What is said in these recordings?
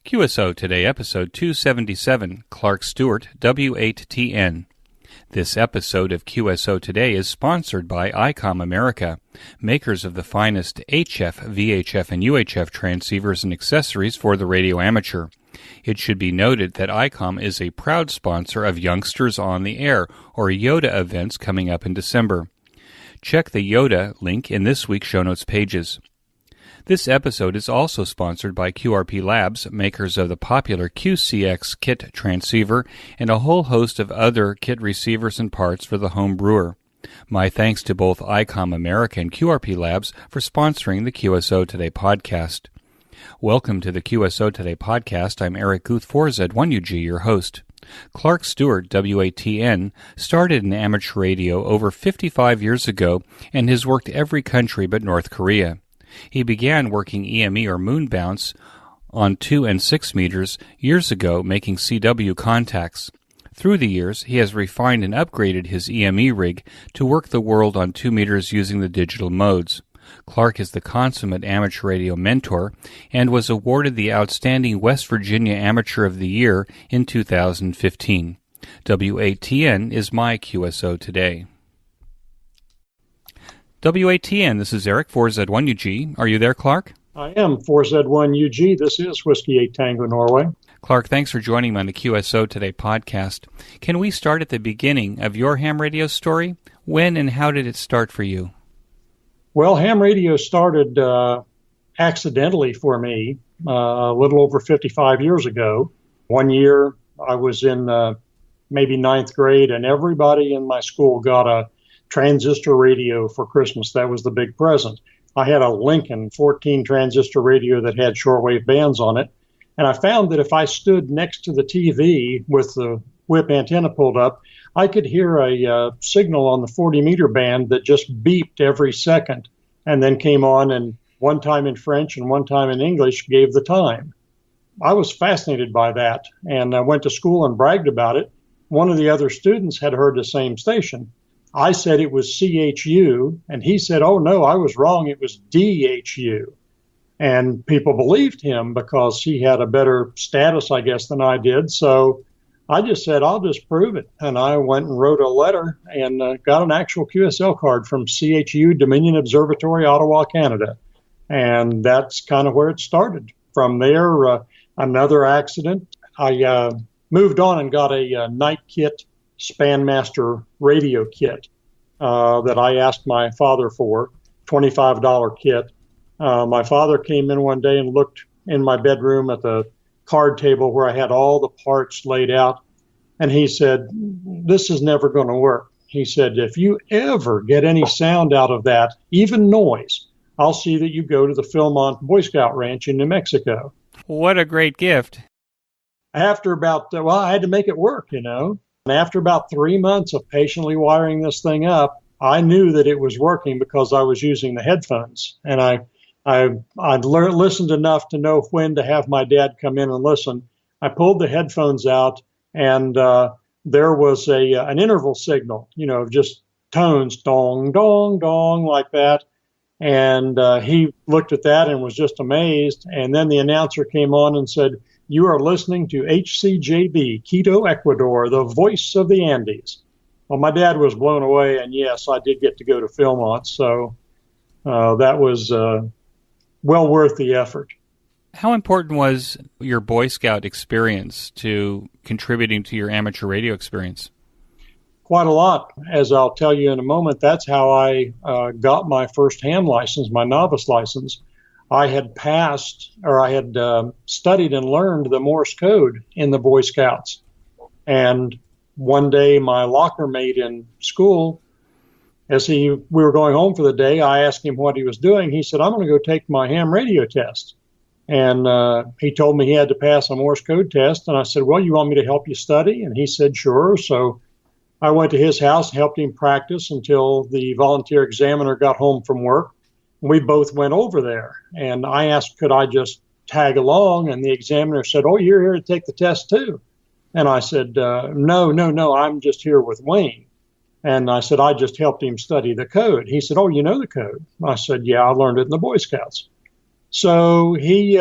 QSO Today, episode 277, Clark Stewart W8TN. This episode of QSO Today is sponsored by ICOM America, makers of the finest HF, VHF, and UHF transceivers and accessories for the radio amateur. It should be noted that ICOM is a proud sponsor of Youngsters on the Air, or YOTA events coming up in December. Check the YOTA link in this week's show notes pages. This episode is also sponsored by QRP Labs, makers of the popular QCX kit transceiver and a whole host of other kit receivers and parts for the home brewer. My thanks to both ICOM America and QRP Labs for sponsoring the QSO Today podcast. Welcome to the QSO Today podcast. I'm Eric Guth for Z1UG, your host. Clark Stewart W8TN started in amateur radio over 55 years ago and has worked every country but North Korea. He began working EME or moon bounce on 2 and 6 meters years ago, making CW contacts. Through the years, he has refined and upgraded his EME rig to work the world on 2 meters using the digital modes. Clark is the consummate amateur radio mentor and was awarded the Outstanding West Virginia Amateur of the Year in 2015. W8TN is my QSO Today. W8TN, this is Eric for Z1UG. Are you there, Clark? I am for Z1UG. This is Whiskey 8 Tango Norway. Clark, thanks for joining me on the QSO Today podcast. Can we start at the beginning of your ham radio story? When and how did it start for you? Well, ham radio started accidentally for me a little over 55 years ago. One year I was in maybe ninth grade, and everybody in my school got a transistor radio for Christmas. That was the big present. I had a Lincoln 14 transistor radio that had shortwave bands on it. And I found that if I stood next to the TV with the whip antenna pulled up, I could hear a signal on the 40 meter band that just beeped every second and then came on, and one time in French and one time in English gave the time. I was fascinated by that, and I went to school and bragged about it. One of the other students had heard the same station. I said it was CHU, and he said, oh, no, I was wrong. It was DHU. And people believed him because he had a better status, I guess, than I did. So I just said, I'll just prove it. And I went and wrote a letter and got an actual QSL card from CHU, Dominion Observatory, Ottawa, Canada. And that's kind of where it started. From there, another accident. I moved on and got a night kit Spanmaster radio kit that I asked my father for, $25 kit. My father came in one day and looked in my bedroom at the card table where I had all the parts laid out, and he said, this is never going to work. He said, if you ever get any sound out of that, even noise, I'll see that you go to the Philmont Boy Scout Ranch in New Mexico. What a great gift. After about, I had to make it work, you know. And after about 3 months of patiently wiring this thing up, I knew that it was working because I was using the headphones. And I'd listened enough to know when to have my dad come in and listen. I pulled the headphones out, and there was an interval signal, you know, just tones, dong, dong, dong, like that. And he looked at that and was just amazed. And then the announcer came on and said, you are listening to HCJB, Quito, Ecuador, the voice of the Andes. Well, my dad was blown away, and yes, I did get to go to Philmont, so that was well worth the effort. How important was your Boy Scout experience to contributing to your amateur radio experience? Quite a lot. As I'll tell you in a moment, that's how I got my first ham license, my novice license. I had studied and learned the Morse code in the Boy Scouts. And one day my locker mate in school, as we were going home for the day, I asked him what he was doing. He said, I'm going to go take my ham radio test. And he told me he had to pass a Morse code test. And I said, well, you want me to help you study? And he said, sure. So I went to his house, helped him practice until the volunteer examiner got home from work. We both went over there, and I asked, could I just tag along? And the examiner said, oh, you're here to take the test too. And I said, no, I'm just here with Wayne. And I said, I just helped him study the code. He said, oh, you know the code? I said, yeah, I learned it in the Boy Scouts. So he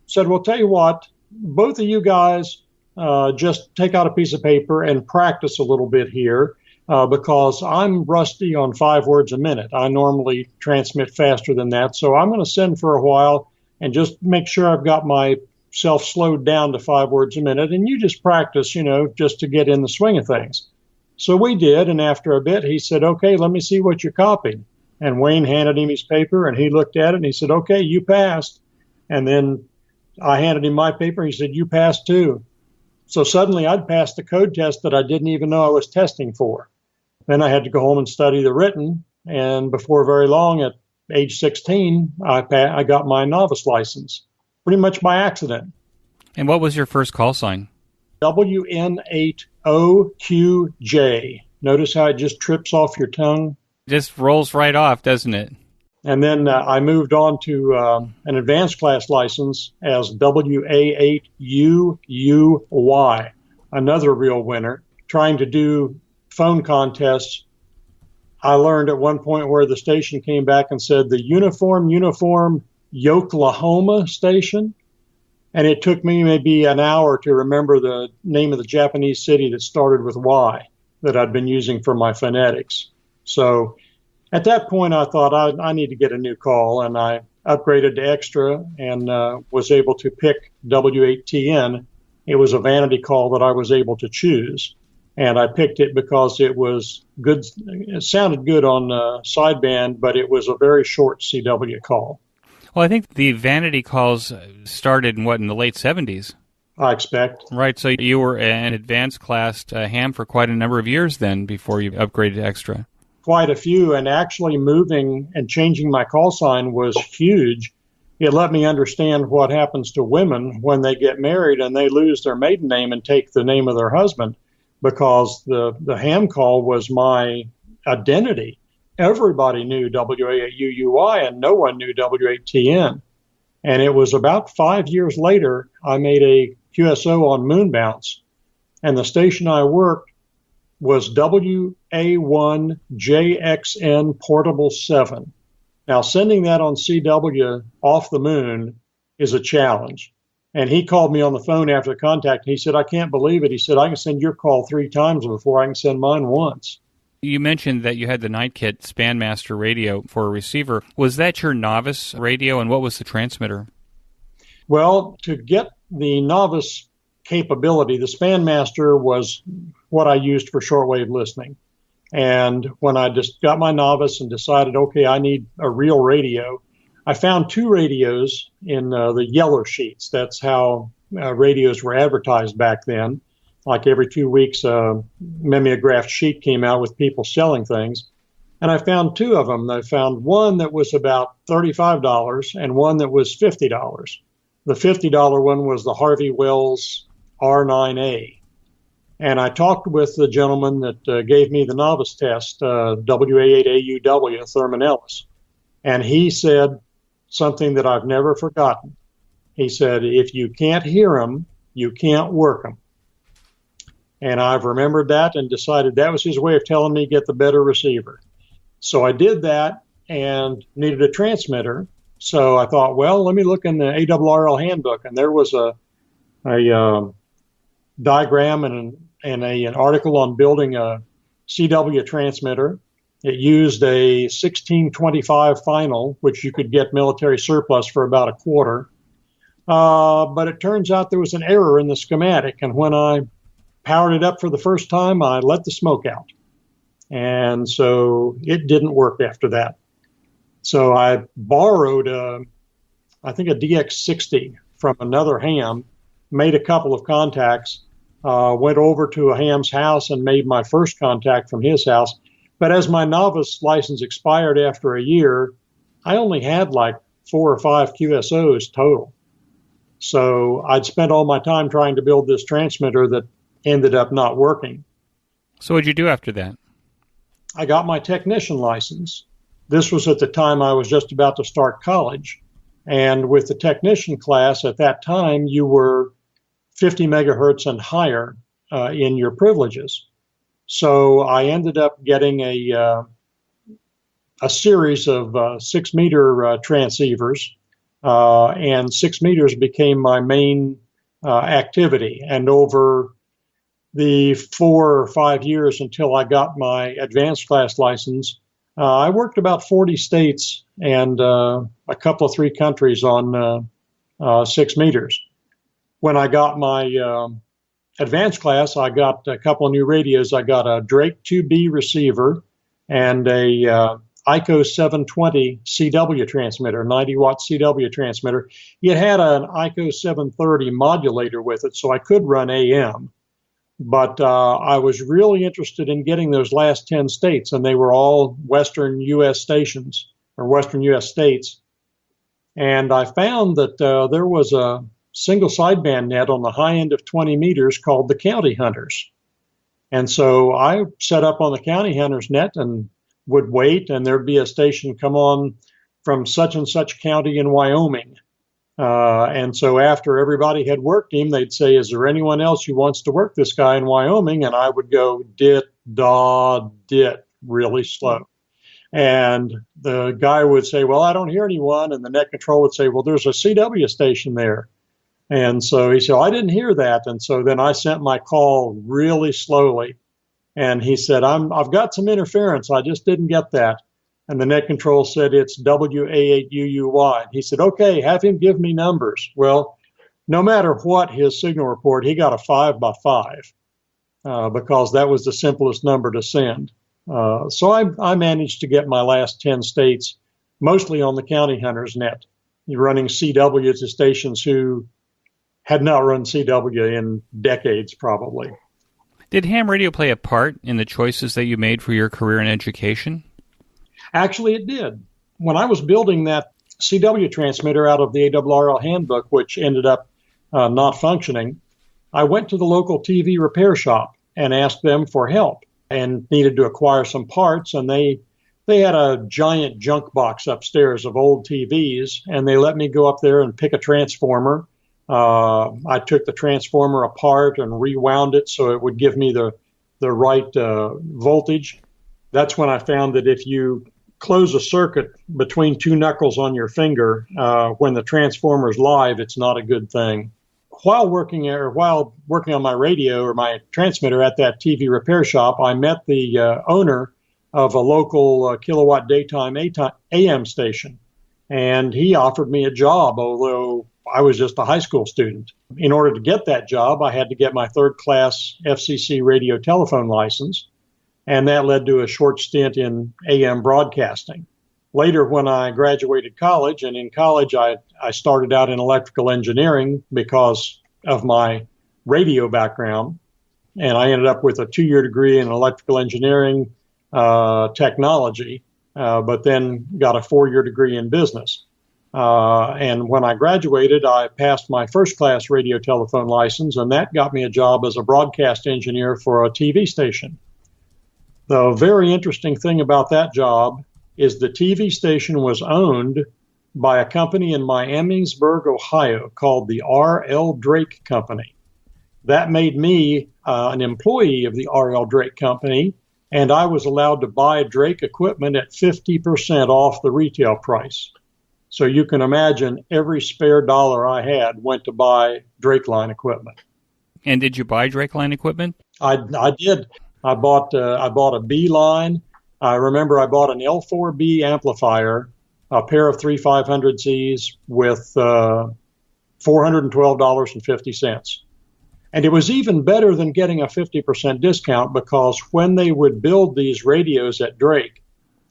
said, well, tell you what, both of you guys just take out a piece of paper and practice a little bit here because I'm rusty on 5 words a minute. I normally transmit faster than that. So I'm going to send for a while and just make sure I've got myself slowed down to 5 words a minute. And you just practice, just to get in the swing of things. So we did. And after a bit, he said, okay, let me see what you copied. And Wayne handed him his paper and he looked at it and he said, okay, you passed. And then I handed him my paper. He said, you passed too. So suddenly I'd passed the code test that I didn't even know I was testing for. Then I had to go home and study the written. And before very long, at age 16, I got my novice license, pretty much by accident. And what was your first call sign? WN8OQJ. Notice how it just trips off your tongue? Just rolls right off, doesn't it? And then I moved on to an advanced class license as WA8UUY, another real winner. Trying to do phone contests, I learned at one point where the station came back and said the uniform Yoklahoma station. And it took me maybe an hour to remember the name of the Japanese city that started with Y that I'd been using for my phonetics. So at that point, I thought I need to get a new call, and I upgraded to extra and was able to pick W8TN. It was a vanity call that I was able to choose, and I picked it because it was good. It sounded good on sideband, but it was a very short CW call. Well, I think the vanity calls started in the late 70s? I expect. Right, so you were an advanced class ham for quite a number of years then before you upgraded to extra. Quite a few, and actually moving and changing my call sign was huge. It let me understand what happens to women when they get married and they lose their maiden name and take the name of their husband, because the ham call was my identity. Everybody knew WA8UUY and no one knew W8TN. And it was about 5 years later, I made a QSO on moon bounce, and the station I worked was WA1JXN Portable 7. Now, sending that on CW off the moon is a challenge. And he called me on the phone after the contact. And he said, I can't believe it. He said, I can send your call 3 times before I can send mine once. You mentioned that you had the Night Kit Spanmaster radio for a receiver. Was that your novice radio, and what was the transmitter? Well, to get the novice capability, the Spanmaster was what I used for shortwave listening. And when I just got my novice and decided, okay, I need a real radio, I found 2 radios in the yellow sheets. That's how radios were advertised back then. Like every 2 weeks, a mimeographed sheet came out with people selling things. And I found 2 of them. I found one that was about $35 and one that was $50. The $50 one was the Harvey Wells R9A. And I talked with the gentleman that gave me the novice test, WA8AUW, Thurman Ellis. And he said something that I've never forgotten. He said, if you can't hear them, you can't work them. And I've remembered that and decided that was his way of telling me get the better receiver. So I did that and needed a transmitter. So I thought, well, let me look in the ARRL handbook. And there was a diagram and an article on building a CW transmitter. It used a 1625 final, which you could get military surplus for about $0.25. But it turns out there was an error in the schematic. And when I powered it up for the first time, I let the smoke out. And so it didn't work after that. So I borrowed, I think, a DX60 from another ham, made a couple of contacts, went over to a ham's house and made my first contact from his house. But as my novice license expired after a year, I only had like 4 or 5 QSOs total. So I'd spent all my time trying to build this transmitter that ended up not working. So what did you do after that? I got my technician license. This was at the time I was just about to start college. And with the technician class at that time, you were 50 megahertz and higher in your privileges. So I ended up getting a series of 6-meter transceivers, and 6 meters became my main activity. And over the 4 or 5 years until I got my advanced class license, I worked about 40 states and a couple of 3 countries on 6 meters. When I got my advanced class, I got a couple of new radios. I got a Drake 2B receiver and a ICO 720 CW transmitter, 90-watt CW transmitter. It had an ICO 730 modulator with it, so I could run AM. But I was really interested in getting those last 10 states, and they were all Western U.S. stations or Western U.S. states. And I found that there was a single sideband net on the high end of 20 meters called the County Hunters. And so I set up on the County Hunters net and would wait, and there'd be a station come on from such and such county in Wyoming. And so after everybody had worked him, they'd say, is there anyone else who wants to work this guy in Wyoming? And I would go, dit, really slow. And the guy would say, well, I don't hear anyone. And the net control would say, well, there's a CW station there. And so he said, I didn't hear that. And so then I sent my call really slowly. And he said, I've got some interference. I just didn't get that. And the net control said, it's WA8UUY. He said, okay, have him give me numbers. Well, no matter what his signal report, he got a 5x5 because that was the simplest number to send. So I managed to get my last 10 states, mostly on the County Hunters net, running CW to stations who had not run CW in decades, probably. Did ham radio play a part in the choices that you made for your career in education? Actually, it did. When I was building that CW transmitter out of the ARRL handbook, which ended up not functioning, I went to the local TV repair shop and asked them for help and needed to acquire some parts. And they had a giant junk box upstairs of old TVs, and they let me go up there and pick a transformer. I took the transformer apart and rewound it so it would give me the right voltage. That's when I found that if you close a circuit between 2 knuckles on your finger, when the transformer's live, it's not a good thing. While working on my radio or my transmitter at that TV repair shop, I met the owner of a local kilowatt daytime AM station, and he offered me a job, although I was just a high school student. In order to get that job, I had to get my 3rd class FCC radio telephone license, and that led to a short stint in AM broadcasting. Later, when I graduated college, and in college I started out in electrical engineering because of my radio background, and I ended up with a 2-year degree in electrical engineering technology, but then got a 4-year degree in business. And when I graduated, I passed my 1st class radio telephone license, and that got me a job as a broadcast engineer for a TV station. The very interesting thing about that job is the TV station was owned by a company in Miamisburg, Ohio, called the R.L. Drake Company. That made me an employee of the R.L. Drake Company, and I was allowed to buy Drake equipment at 50% off the retail price. So you can imagine every spare dollar I had went to buy Drake line equipment. And did you buy Drake line equipment? I did. I bought a B line. I remember I bought an L4B amplifier, a pair of 3500Zs with $412.50. And it was even better than getting a 50% discount because when they would build these radios at Drake,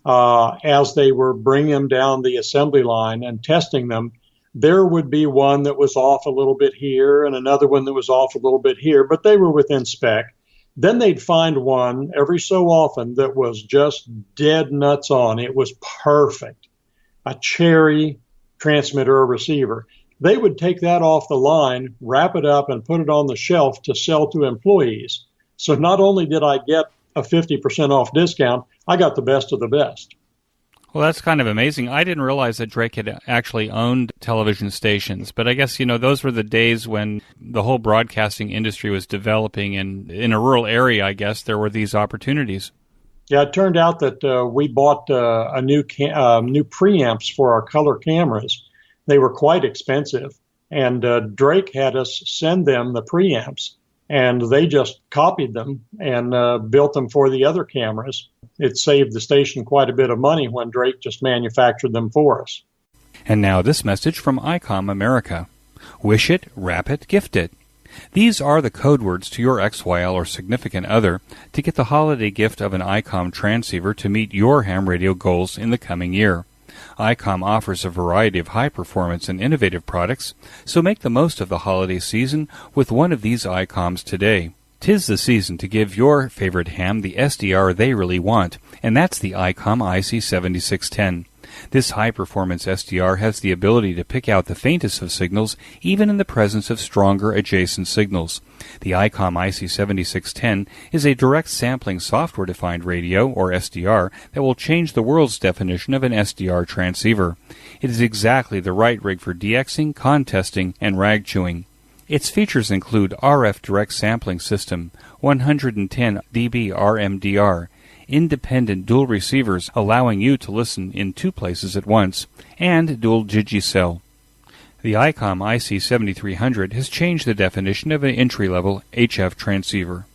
as they were bringing them down the assembly line and testing them, there would be one that was off a little bit here and another one that was off a little bit here, but they were within spec. Then they'd find one every so often that was just dead nuts on. It was perfect. A cherry transmitter or receiver. They would take that off the line, wrap it up, and put it on the shelf to sell to employees. So not only did I get a 50% off discount, I got the best of the best. Well, that's kind of amazing. I didn't realize that Drake had actually owned television stations, but I guess, those were the days when the whole broadcasting industry was developing, and in a rural area, I guess, there were these opportunities. Yeah, it turned out that we bought new preamps for our color cameras. They were quite expensive, And Drake had us send them the preamps, and they just copied them and built them for the other cameras. It saved the station quite a bit of money when Drake just manufactured them for us. And now this message from ICOM America. Wish it, wrap it, gift it. These are the code words to your XYL or significant other to get the holiday gift of an ICOM transceiver to meet your ham radio goals in the coming year. ICOM offers a variety of high-performance and innovative products, so make the most of the holiday season with one of these ICOMs today. 'Tis the season to give your favorite ham the SDR they really want, and that's the ICOM IC7610. This high-performance SDR has the ability to pick out the faintest of signals even in the presence of stronger adjacent signals. The ICOM IC7610 is a direct sampling software-defined radio, or SDR, that will change the world's definition of an SDR transceiver. It is exactly the right rig for DXing, contesting, and rag chewing. Its features include RF direct sampling system, 110 dB RMDR, independent dual receivers allowing you to listen in two places at once, and dual Digicell. The ICOM IC7300 has changed the definition of an entry-level HF transceiver.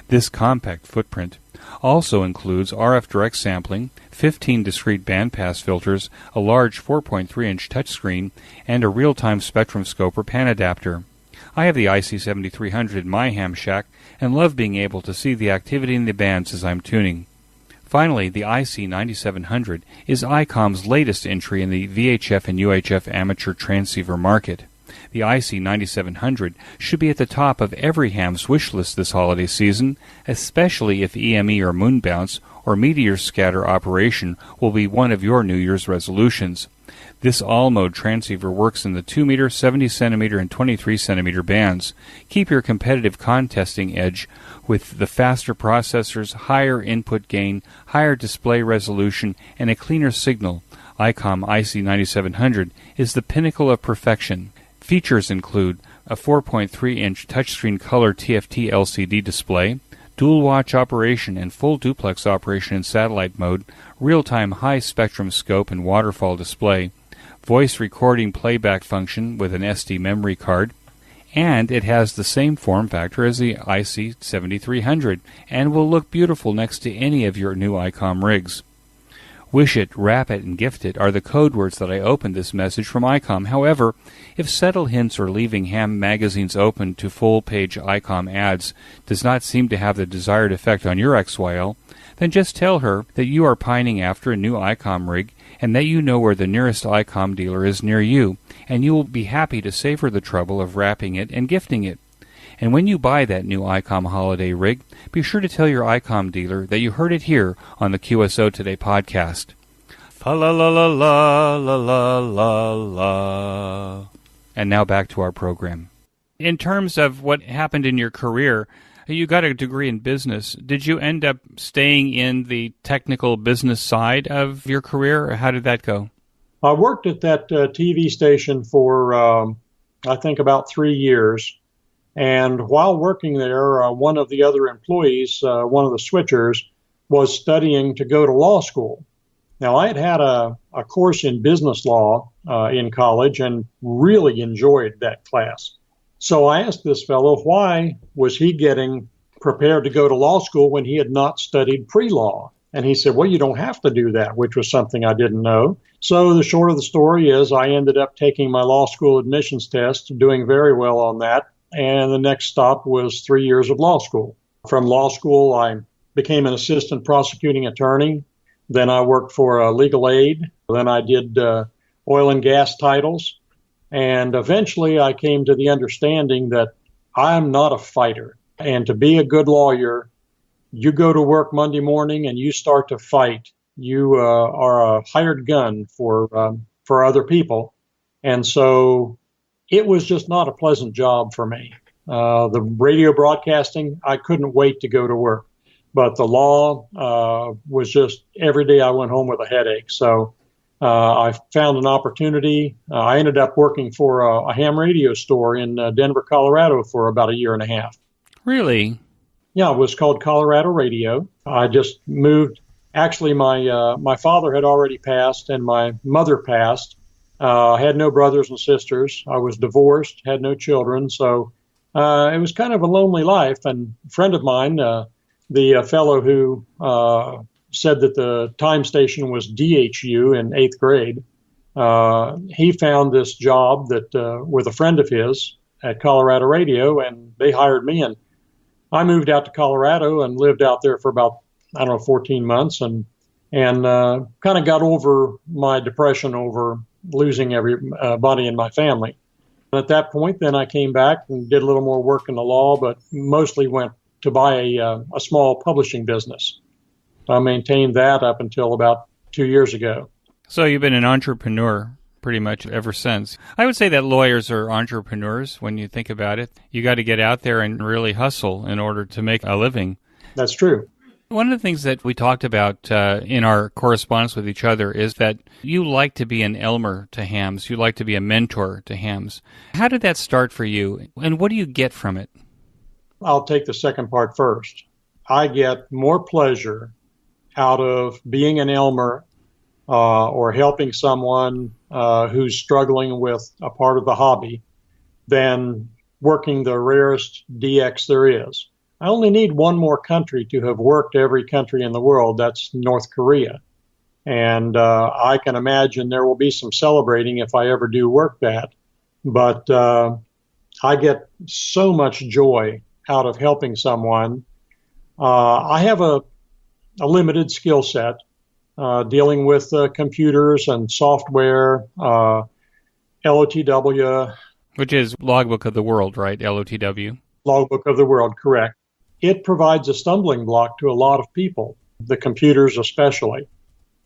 This compact footprint also includes RF direct sampling, 15 discrete bandpass filters, a large 4.3-inch touchscreen, and a real-time spectrum scope or pan adapter. I have the IC7300 in my ham shack and love being able to see the activity in the bands as I'm tuning. Finally, the IC9700 is ICOM's latest entry in the VHF and UHF amateur transceiver market. The IC9700 should be at the top of every ham's wish list this holiday season, especially if EME or moon bounce or meteor scatter operation will be one of your New Year's resolutions. This all-mode transceiver works in the 2-meter, 70-centimeter, and 23-centimeter bands. Keep your competitive contesting edge with the faster processors, higher input gain, higher display resolution, and a cleaner signal. ICOM IC9700 is the pinnacle of perfection. Features include a 4.3-inch touchscreen color TFT LCD display, dual watch operation and full duplex operation in satellite mode, real-time high-spectrum scope and waterfall display, voice recording playback function with an SD memory card, and it has the same form factor as the IC7300 and will look beautiful next to any of your new ICOM rigs. Wish it, wrap it, and gift it are the code words that I opened this message from ICOM. However, if subtle hints or leaving ham magazines open to full-page ICOM ads does not seem to have the desired effect on your XYL, then just tell her that you are pining after a new ICOM rig and that you know where the nearest ICOM dealer is near you, and you will be happy to save her the trouble of wrapping it and gifting it. And when you buy that new ICOM holiday rig, be sure to tell your ICOM dealer that you heard it here on the QSO Today podcast. Fa la la la la la la la la. And now back to our program. In terms of what happened in your career, you got a degree in business. Did you end up staying in the technical business side of your career, or how did that go? I worked at that TV station for, I think, about 3 years. And while working there, one of the other employees, one of the switchers, was studying to go to law school. Now, I had a course in business law in college and really enjoyed that class. So I asked this fellow, why was he getting prepared to go to law school when he had not studied pre-law? And he said, well, you don't have to do that, which was something I didn't know. So the short of the story is I ended up taking my law school admissions test, doing very well on that. And the next stop was 3 years of law school. From law school, I became an assistant prosecuting attorney. Then I worked for legal aid. Then I did oil and gas titles. And eventually I came to the understanding that I'm not a fighter. And to be a good lawyer, you go to work Monday morning and you start to fight. You are a hired gun for other people. And so it was just not a pleasant job for me. The radio broadcasting, I couldn't wait to go to work. But the law was just every day I went home with a headache. So I found an opportunity. I ended up working for a ham radio store in Denver, Colorado for about a year and a half. Really? Yeah, it was called Colorado Radio. I just moved. Actually, my father had already passed and my mother passed. I had no brothers and sisters. I was divorced, had no children. So it was kind of a lonely life. And a friend of mine, the fellow who said that the time station was DHU in eighth grade, he found this job that with a friend of his at Colorado Radio, and they hired me. And I moved out to Colorado and lived out there for about, 14 months, and kind of got over my depression over losing everybody in my family. At that point, then I came back and did a little more work in the law, but mostly went to buy a small publishing business. I maintained that up until about 2 years ago. So you've been an entrepreneur pretty much ever since. I would say that lawyers are entrepreneurs when you think about it. You got to get out there and really hustle in order to make a living. That's true. One of the things that we talked about in our correspondence with each other is that you like to be an Elmer to hams. You like to be a mentor to hams. How did that start for you, and what do you get from it? I'll take the second part first. I get more pleasure out of being an Elmer or helping someone who's struggling with a part of the hobby than working the rarest DX there is. I only need one more country to have worked every country in the world. That's North Korea. And I can imagine there will be some celebrating if I ever do work that. But I get so much joy out of helping someone. I have a limited skill set dealing with computers and software, LOTW. Which is Logbook of the World, right? LOTW. Logbook of the World, correct. It provides a stumbling block to a lot of people, the computers especially.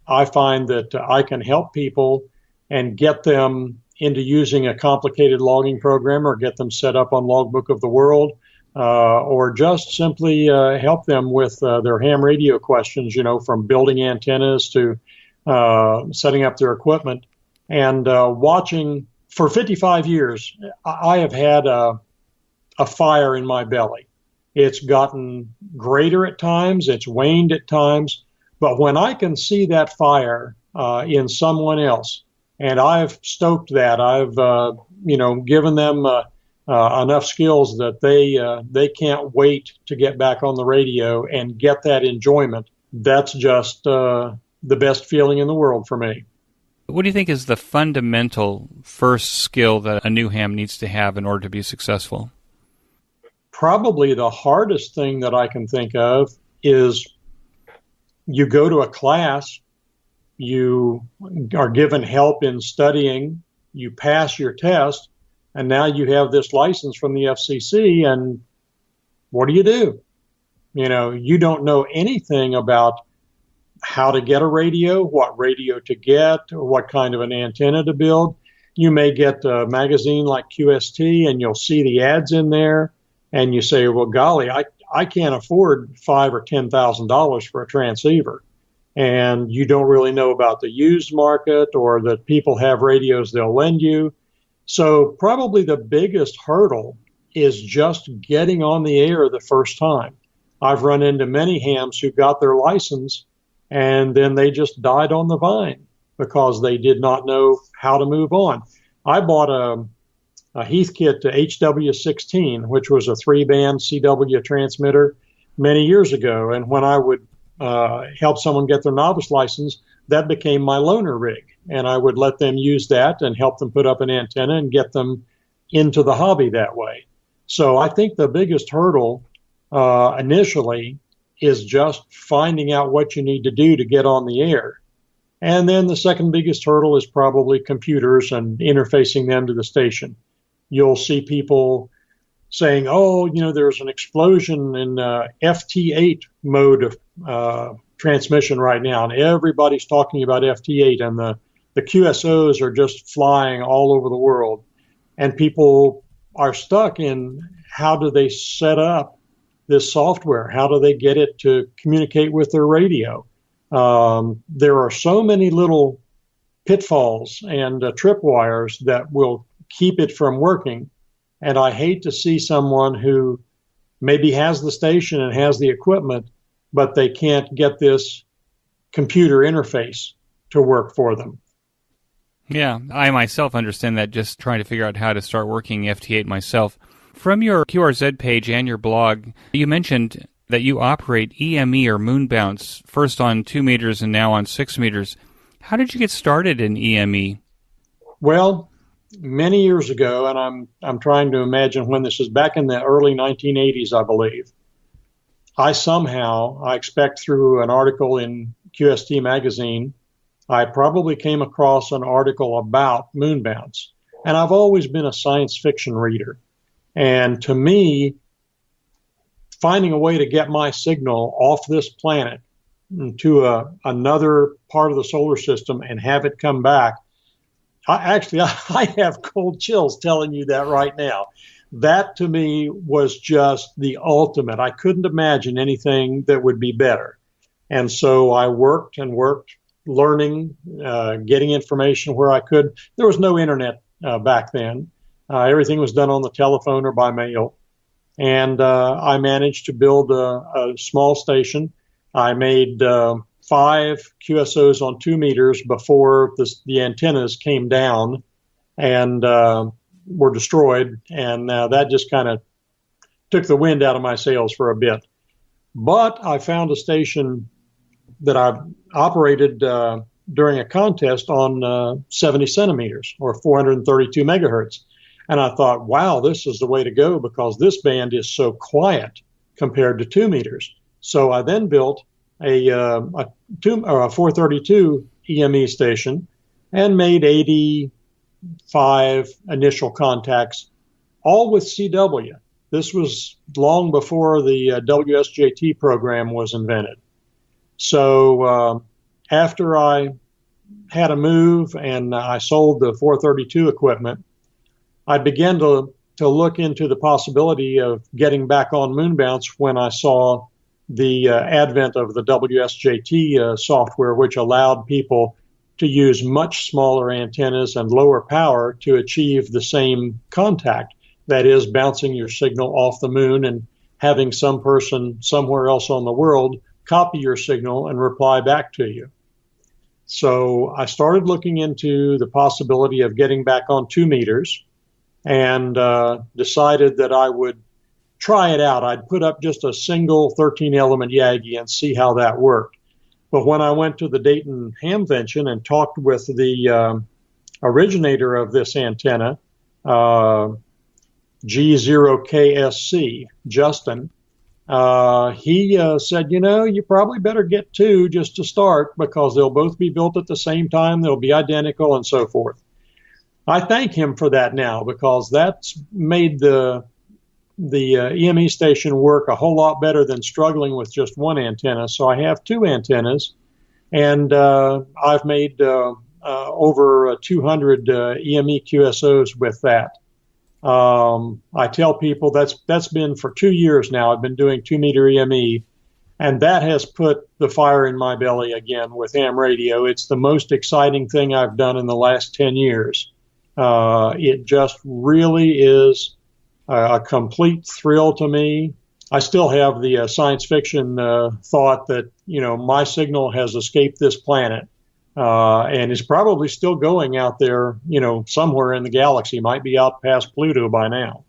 I find that I can help people and get them into using a complicated logging program or get them set up on Logbook of the World, or just simply help them with their ham radio questions, from building antennas to setting up their equipment. And watching, for 55 years, I have had a fire in my belly. It's gotten greater at times, it's waned at times, but when I can see that fire in someone else, and I've stoked that, I've given them enough skills that they can't wait to get back on the radio and get that enjoyment. That's just the best feeling in the world for me. What do you think is the fundamental first skill that a new ham needs to have in order to be successful? Probably the hardest thing that I can think of is you go to a class, you are given help in studying, you pass your test, and now you have this license from the FCC, and what do? You don't know anything about how to get a radio, what radio to get, or what kind of an antenna to build. You may get a magazine like QST, and you'll see the ads in there, and you say, well, golly, I can't afford $5,000 or $10,000 for a transceiver. And you don't really know about the used market or that people have radios they'll lend you. So probably the biggest hurdle is just getting on the air the first time. I've run into many hams who got their license and then they just died on the vine because they did not know how to move on. I bought a Heathkit HW16, which was a 3-band CW transmitter many years ago. And when I would help someone get their novice license, that became my loaner rig. And I would let them use that and help them put up an antenna and get them into the hobby that way. So I think the biggest hurdle initially is just finding out what you need to do to get on the air. And then the second biggest hurdle is probably computers and interfacing them to the station. You'll see people saying, there's an explosion in FT8 mode of transmission right now, and everybody's talking about FT8, and the QSOs are just flying all over the world. And people are stuck in how do they set up this software? How do they get it to communicate with their radio? There are so many little pitfalls and tripwires that will keep it from working. And I hate to see someone who maybe has the station and has the equipment, but they can't get this computer interface to work for them. Yeah, I myself understand that, just trying to figure out how to start working FT8 myself. From your QRZ page and your blog, you mentioned that you operate EME or moon bounce, first on 2 meters and now on 6 meters. How did you get started in EME? Well, many years ago, and I'm trying to imagine when this is, back in the early 1980s, I believe. I expect through an article in QST magazine, I probably came across an article about moon bounce. And I've always been a science fiction reader. And to me, finding a way to get my signal off this planet to another part of the solar system and have it come back, I have cold chills telling you that right now. That to me was just the ultimate. I couldn't imagine anything that would be better. And so I worked and worked, learning, getting information where I could. There was no internet back then. Everything was done on the telephone or by mail. And I managed to build a small station. I made 5 QSOs on 2 meters before the antennas came down and were destroyed. And that just kind of took the wind out of my sails for a bit. But I found a station that I operated during a contest on 70 centimeters or 432 megahertz. And I thought, wow, this is the way to go because this band is so quiet compared to 2 meters. So I then built a 432 EME station and made 85 initial contacts, all with CW. This was long before the WSJT program was invented. So after I had a move and I sold the 432 equipment, I began to look into the possibility of getting back on moon bounce when I saw the advent of the WSJT software, which allowed people to use much smaller antennas and lower power to achieve the same contact. That is, bouncing your signal off the moon and having some person somewhere else on the world copy your signal and reply back to you. So I started looking into the possibility of getting back on 2 meters and decided that I would try it out. I'd put up just a single 13-element Yagi and see how that worked. But when I went to the Dayton Hamvention and talked with the originator of this antenna, G0KSC, Justin, he said, you probably better get 2 just to start because they'll both be built at the same time. They'll be identical and so forth. I thank him for that now because that's made the EME station work a whole lot better than struggling with just one antenna. So I have 2 antennas, and I've made over 200 EME QSOs with that. I tell people that's been for 2 years now. I've been doing 2 meter EME, and that has put the fire in my belly again with ham radio. It's the most exciting thing I've done in the last 10 years. It just really is a complete thrill to me. I still have the science fiction thought that, my signal has escaped this planet and is probably still going out there, somewhere in the galaxy, might be out past Pluto by now.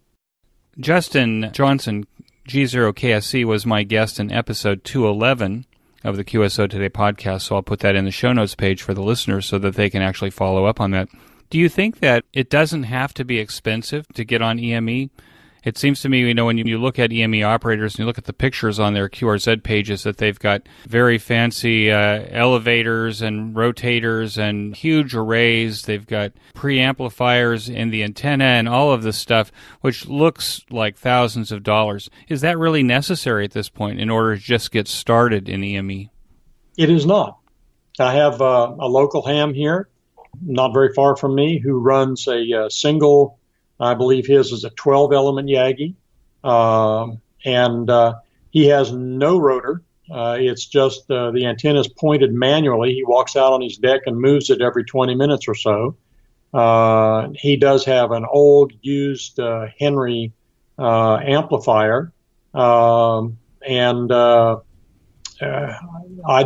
Justin Johnson, G0KSC, was my guest in episode 211 of the QSO Today podcast, so I'll put that in the show notes page for the listeners so that they can actually follow up on that. Do you think that it doesn't have to be expensive to get on EME? It seems to me, when you look at EME operators and you look at the pictures on their QRZ pages, that they've got very fancy elevators and rotators and huge arrays. They've got preamplifiers in the antenna and all of this stuff, which looks like thousands of dollars. Is that really necessary at this point in order to just get started in EME? It is not. I have a local ham here, not very far from me, who runs a single, I believe his is a 12-element Yagi, and he has no rotor. It's just the antenna is pointed manually. He walks out on his deck and moves it every 20 minutes or so. He does have an old, used Henry amplifier, and I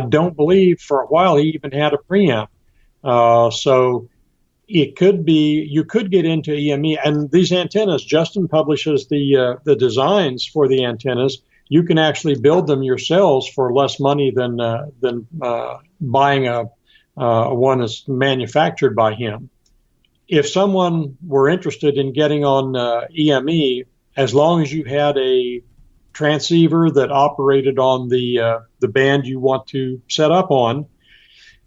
don't believe for a while he even had a preamp. So it could be, you could get into EME, and these antennas, Justin publishes the designs for the antennas. You can actually build them yourselves for less money than buying a one that's manufactured by him. If someone were interested in getting on EME, as long as you had a transceiver that operated on the band you want to set up on,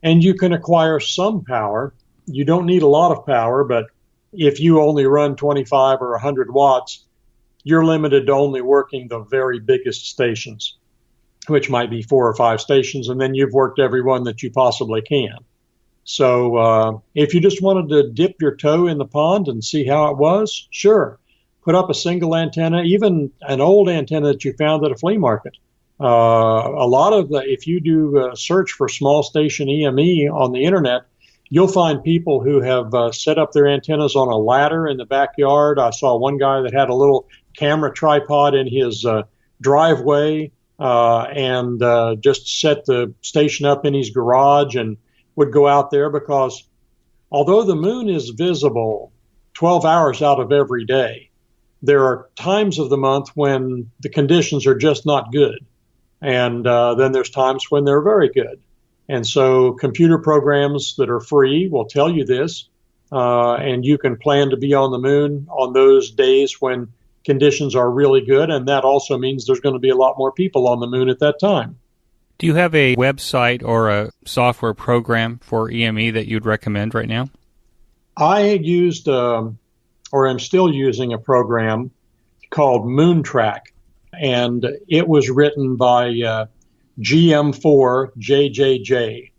and you can acquire some power. You don't need a lot of power, but if you only run 25 or 100 watts, you're limited to only working the very biggest stations, which might be 4 or 5 stations, and then you've worked every one that you possibly can. So if you just wanted to dip your toe in the pond and see how it was, sure. Put up a single antenna, even an old antenna that you found at a flea market. A lot of if you do search for small station EME on the internet, you'll find people who have set up their antennas on a ladder in the backyard. I saw one guy that had a little camera tripod in his driveway and just set the station up in his garage and would go out there, because although the moon is visible 12 hours out of every day, there are times of the month when the conditions are just not good. And then there's times when they're very good. And so computer programs that are free will tell you this, and you can plan to be on the moon on those days when conditions are really good, and that also means there's going to be a lot more people on the moon at that time. Do you have a website or a software program for EME that you'd recommend right now? I used, or am still using, a program called Moontrack, and it was written by GM4JJJ.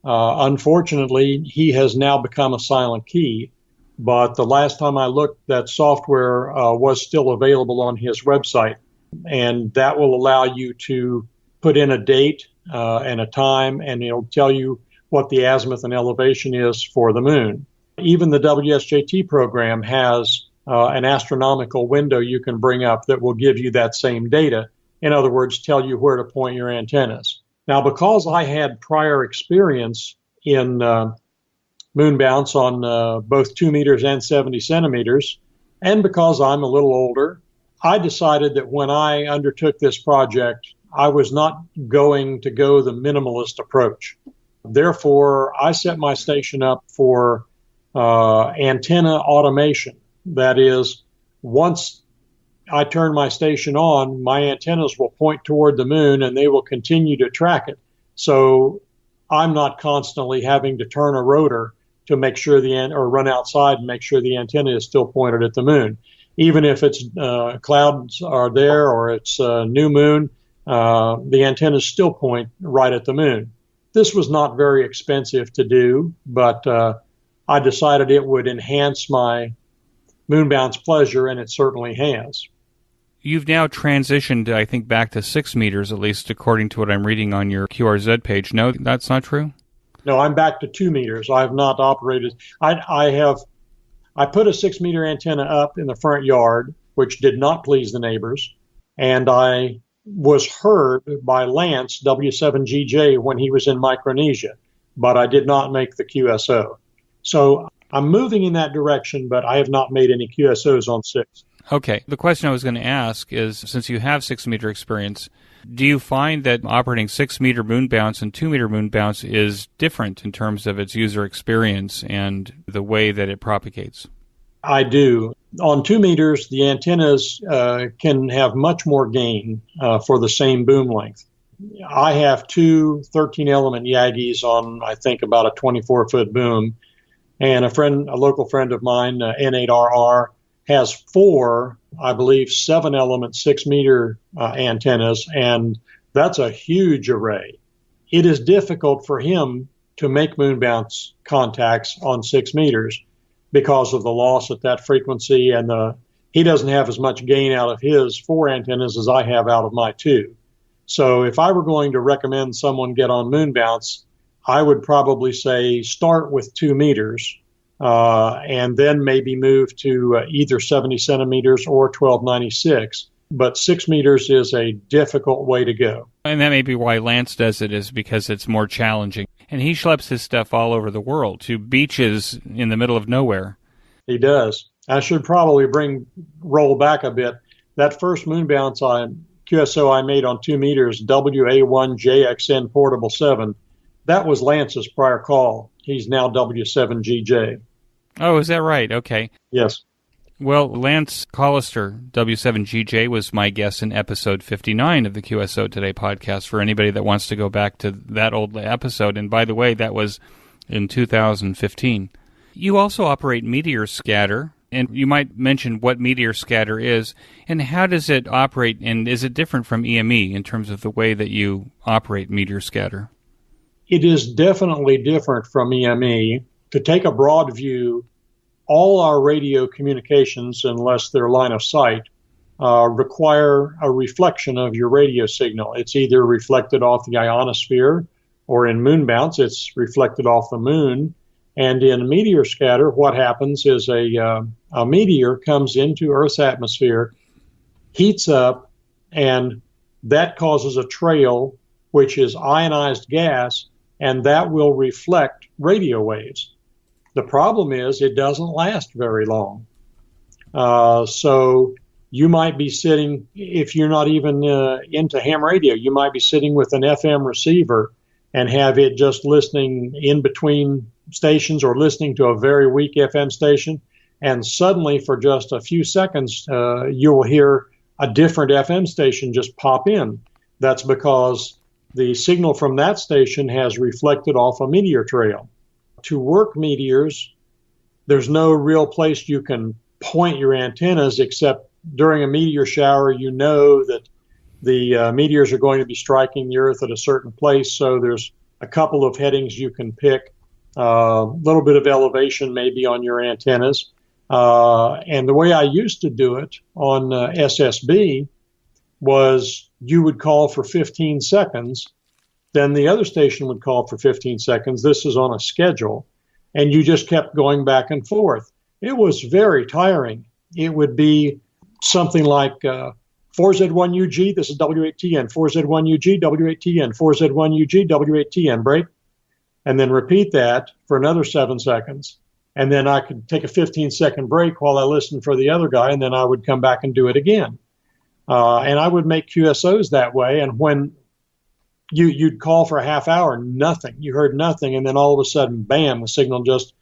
Unfortunately, he has now become a silent key, but the last time I looked, that software was still available on his website, and that will allow you to put in a date and a time, and it'll tell you what the azimuth and elevation is for the moon. Even the WSJT program has an astronomical window you can bring up that will give you that same data. In other words, tell you where to point your antennas. Now, because I had prior experience in moon bounce on both 2 meters and 70 centimeters, and because I'm a little older, I decided that when I undertook this project, I was not going to go the minimalist approach. Therefore, I set my station up for antenna automation. That is, once I turn my station on, my antennas will point toward the moon and they will continue to track it. So I'm not constantly having to turn a rotor to make sure or run outside and make sure the antenna is still pointed at the moon. Even if it's clouds are there or it's new moon, the antennas still point right at the moon. This was not very expensive to do, but I decided it would enhance my moon bounce pleasure, and it certainly has. You've now transitioned, I think, back to 6 meters, at least according to what I'm reading on your QRZ page. No, that's not true? No, I'm back to 2 meters. I have not operated. I put a 6 meter antenna up in the front yard, which did not please the neighbors, and I was heard by Lance, W7GJ, when he was in Micronesia, but I did not make the QSO. So I'm moving in that direction, but I have not made any QSOs on 6. Okay. The question I was going to ask is, since you have 6 meter experience, do you find that operating 6 meter moon bounce and 2 meter moon bounce is different in terms of its user experience and the way that it propagates? I do. On 2 meters, the antennas can have much more gain for the same boom length. I have 2 13-element Yagis on, I think, about a 24-foot boom, and a local friend of mine, N8RR, has 4, I believe, 7-element 6-meter antennas, and that's a huge array. It is difficult for him to make moon bounce contacts on 6 meters because of the loss at that frequency, and he doesn't have as much gain out of his 4 antennas as I have out of my 2. So if I were going to recommend someone get on moon bounce, I would probably say start with 2 meters and then maybe move to either 70 centimeters or 1296. But 6 meters is a difficult way to go. And that may be why Lance does it, is because it's more challenging. And he schleps his stuff all over the world to beaches in the middle of nowhere. He does. I should probably roll back a bit. That first moon bounce on QSO I made on 2 meters, WA1JXN Portable 7, that was Lance's prior call. He's now W7GJ. Oh, is that right? Okay. Yes. Well, Lance Collister, W7GJ, was my guest in episode 59 of the QSO Today podcast for anybody that wants to go back to that old episode. And by the way, that was in 2015. You also operate Meteor Scatter, and you might mention what Meteor Scatter is, and how does it operate, and is it different from EME in terms of the way that you operate Meteor Scatter? It is definitely different from EME. To take a broad view, all our radio communications, unless they're line of sight, require a reflection of your radio signal. It's either reflected off the ionosphere, or in moon bounce, it's reflected off the moon. And in meteor scatter, what happens is a meteor comes into Earth's atmosphere, heats up, and that causes a trail, which is ionized gas, and that will reflect radio waves. The problem is it doesn't last very long. So you might be sitting, if you're not even into ham radio, you might be sitting with an FM receiver and have it just listening in between stations or listening to a very weak FM station. And suddenly, for just a few seconds, you will hear a different FM station just pop in. That's because the signal from that station has reflected off a meteor trail. To work meteors, there's no real place you can point your antennas except during a meteor shower. You know that the meteors are going to be striking the Earth at a certain place, so there's a couple of headings you can pick, a little bit of elevation maybe on your antennas. And the way I used to do it on SSB was you would call for 15 seconds, then the other station would call for 15 seconds. This is on a schedule, and you just kept going back and forth. It was very tiring. It would be something like 4Z1UG, this is W8TN, 4Z1UG, W8TN, 4Z1UG, W8TN, break, and then repeat that for another 7 seconds. And then I could take a 15-second break while I listened for the other guy, and then I would come back and do it again. And I would make QSOs that way, and when you'd call for a half hour, nothing. You heard nothing, and then all of a sudden, bam, the signal just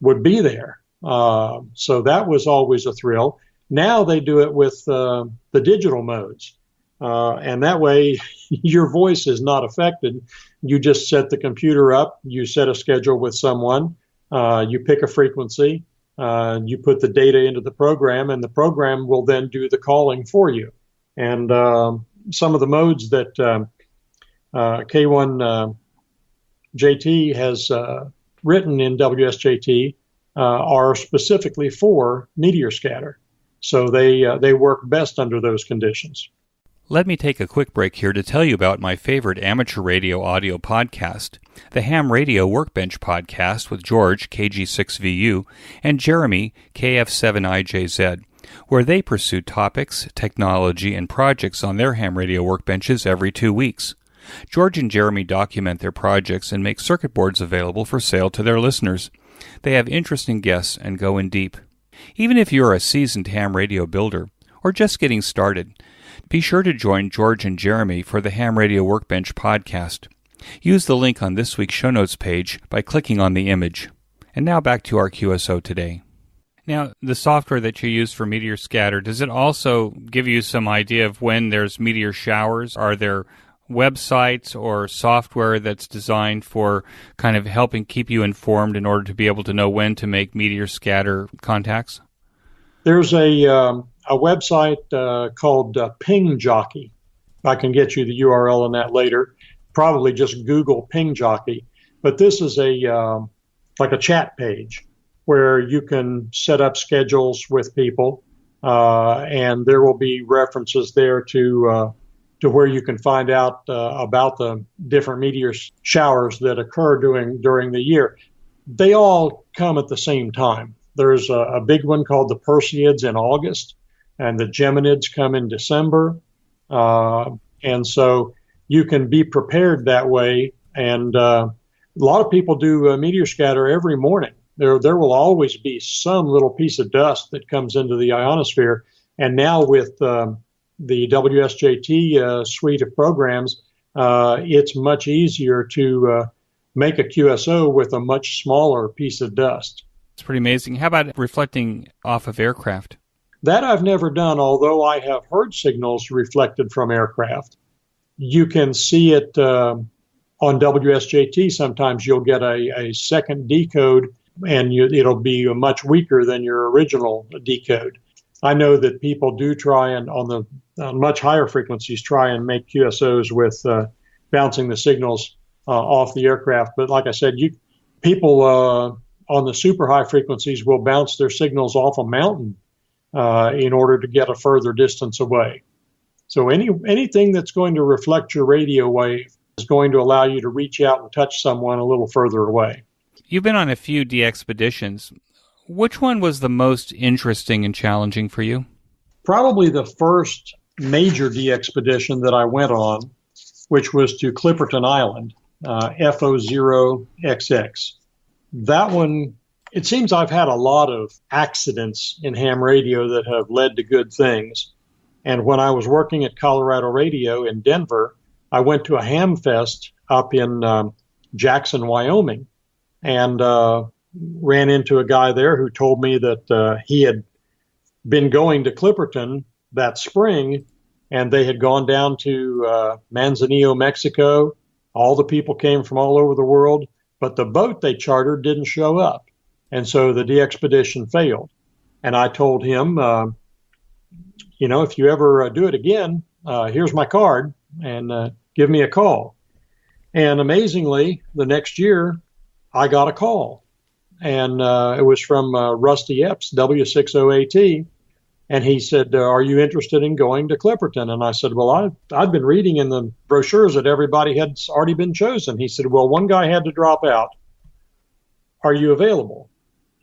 would be there. So that was always a thrill. Now they do it with the digital modes, and that way your voice is not affected. You just set the computer up, you set a schedule with someone, you pick a frequency, you put the data into the program, and the program will then do the calling for you. And some of the modes that K1 JT has written in WSJT are specifically for meteor scatter. So they work best under those conditions. Let me take a quick break here to tell you about my favorite amateur radio audio podcast, the Ham Radio Workbench Podcast with George, KG6VU, and Jeremy, KF7IJZ, where they pursue topics, technology, and projects on their ham radio workbenches every 2 weeks. George and Jeremy document their projects and make circuit boards available for sale to their listeners. They have interesting guests and go in deep. Even if you're a seasoned ham radio builder or just getting started, be sure to join George and Jeremy for the Ham Radio Workbench podcast. Use the link on this week's show notes page by clicking on the image. And now back to our QSO Today. Now, the software that you use for meteor scatter, does it also give you some idea of when there's meteor showers? Are there websites or software that's designed for kind of helping keep you informed in order to be able to know when to make meteor scatter contacts? There's a website called Ping Jockey. I can get you the URL on that later. Probably just Google Ping Jockey. But this is like a chat page where you can set up schedules with people, and there will be references there to where you can find out about the different meteor showers that occur during the year. They all come at the same time. There's a big one called the Perseids in August, and the Geminids come in December. And so you can be prepared that way. And A lot of people do meteor scatter every morning. There will always be some little piece of dust that comes into the ionosphere. And now with the WSJT suite of programs, it's much easier to make a QSO with a much smaller piece of dust. It's pretty amazing. How about reflecting off of aircraft? That I've never done, although I have heard signals reflected from aircraft. You can see it on WSJT. Sometimes you'll get a second decode, and it'll be much weaker than your original decode. I know that people do try and on the much higher frequencies try and make QSOs with bouncing the signals off the aircraft. But like I said, people on the super high frequencies will bounce their signals off a mountain in order to get a further distance away. So anything that's going to reflect your radio wave is going to allow you to reach out and touch someone a little further away. You've been on a few de-expeditions. Which one was the most interesting and challenging for you? Probably the first major de-expedition that I went on, which was to Clipperton Island, FO0XX. That one, it seems I've had a lot of accidents in ham radio that have led to good things. And when I was working at Colorado Radio in Denver, I went to a ham fest up in Jackson, Wyoming, and ran into a guy there who told me that he had been going to Clipperton that spring, and they had gone down to Manzanillo, Mexico. All the people came from all over the world, but the boat they chartered didn't show up. And so the de-expedition failed. And I told him, if you ever do it again, here's my card, and give me a call. And amazingly, the next year, I got a call. And it was from Rusty Epps, W60AT. And he said, are you interested in going to Clipperton? And I said, well, I'd been reading in the brochures that everybody had already been chosen. He said, well, one guy had to drop out. Are you available?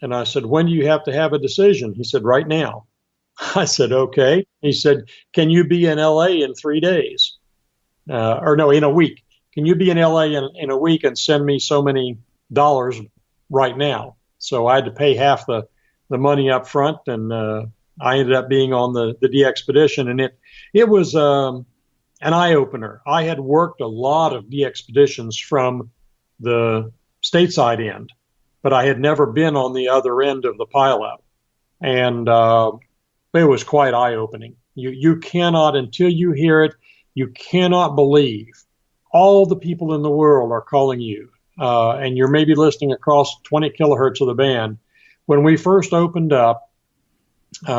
And I said, when do you have to have a decision? He said, right now. I said, okay. He said, can you be in LA in 3 days? In a week. Can you be in LA in a week and send me so many dollars right now? So I had to pay half the money up front, and I ended up being on the de-expedition, and it was an eye-opener. I had worked a lot of de-expeditions from the stateside end, but I had never been on the other end of the pileup, and it was quite eye-opening. You cannot, until you hear it, you cannot believe all the people in the world are calling you, and you're maybe listening across 20 kilohertz of the band. When we first opened up,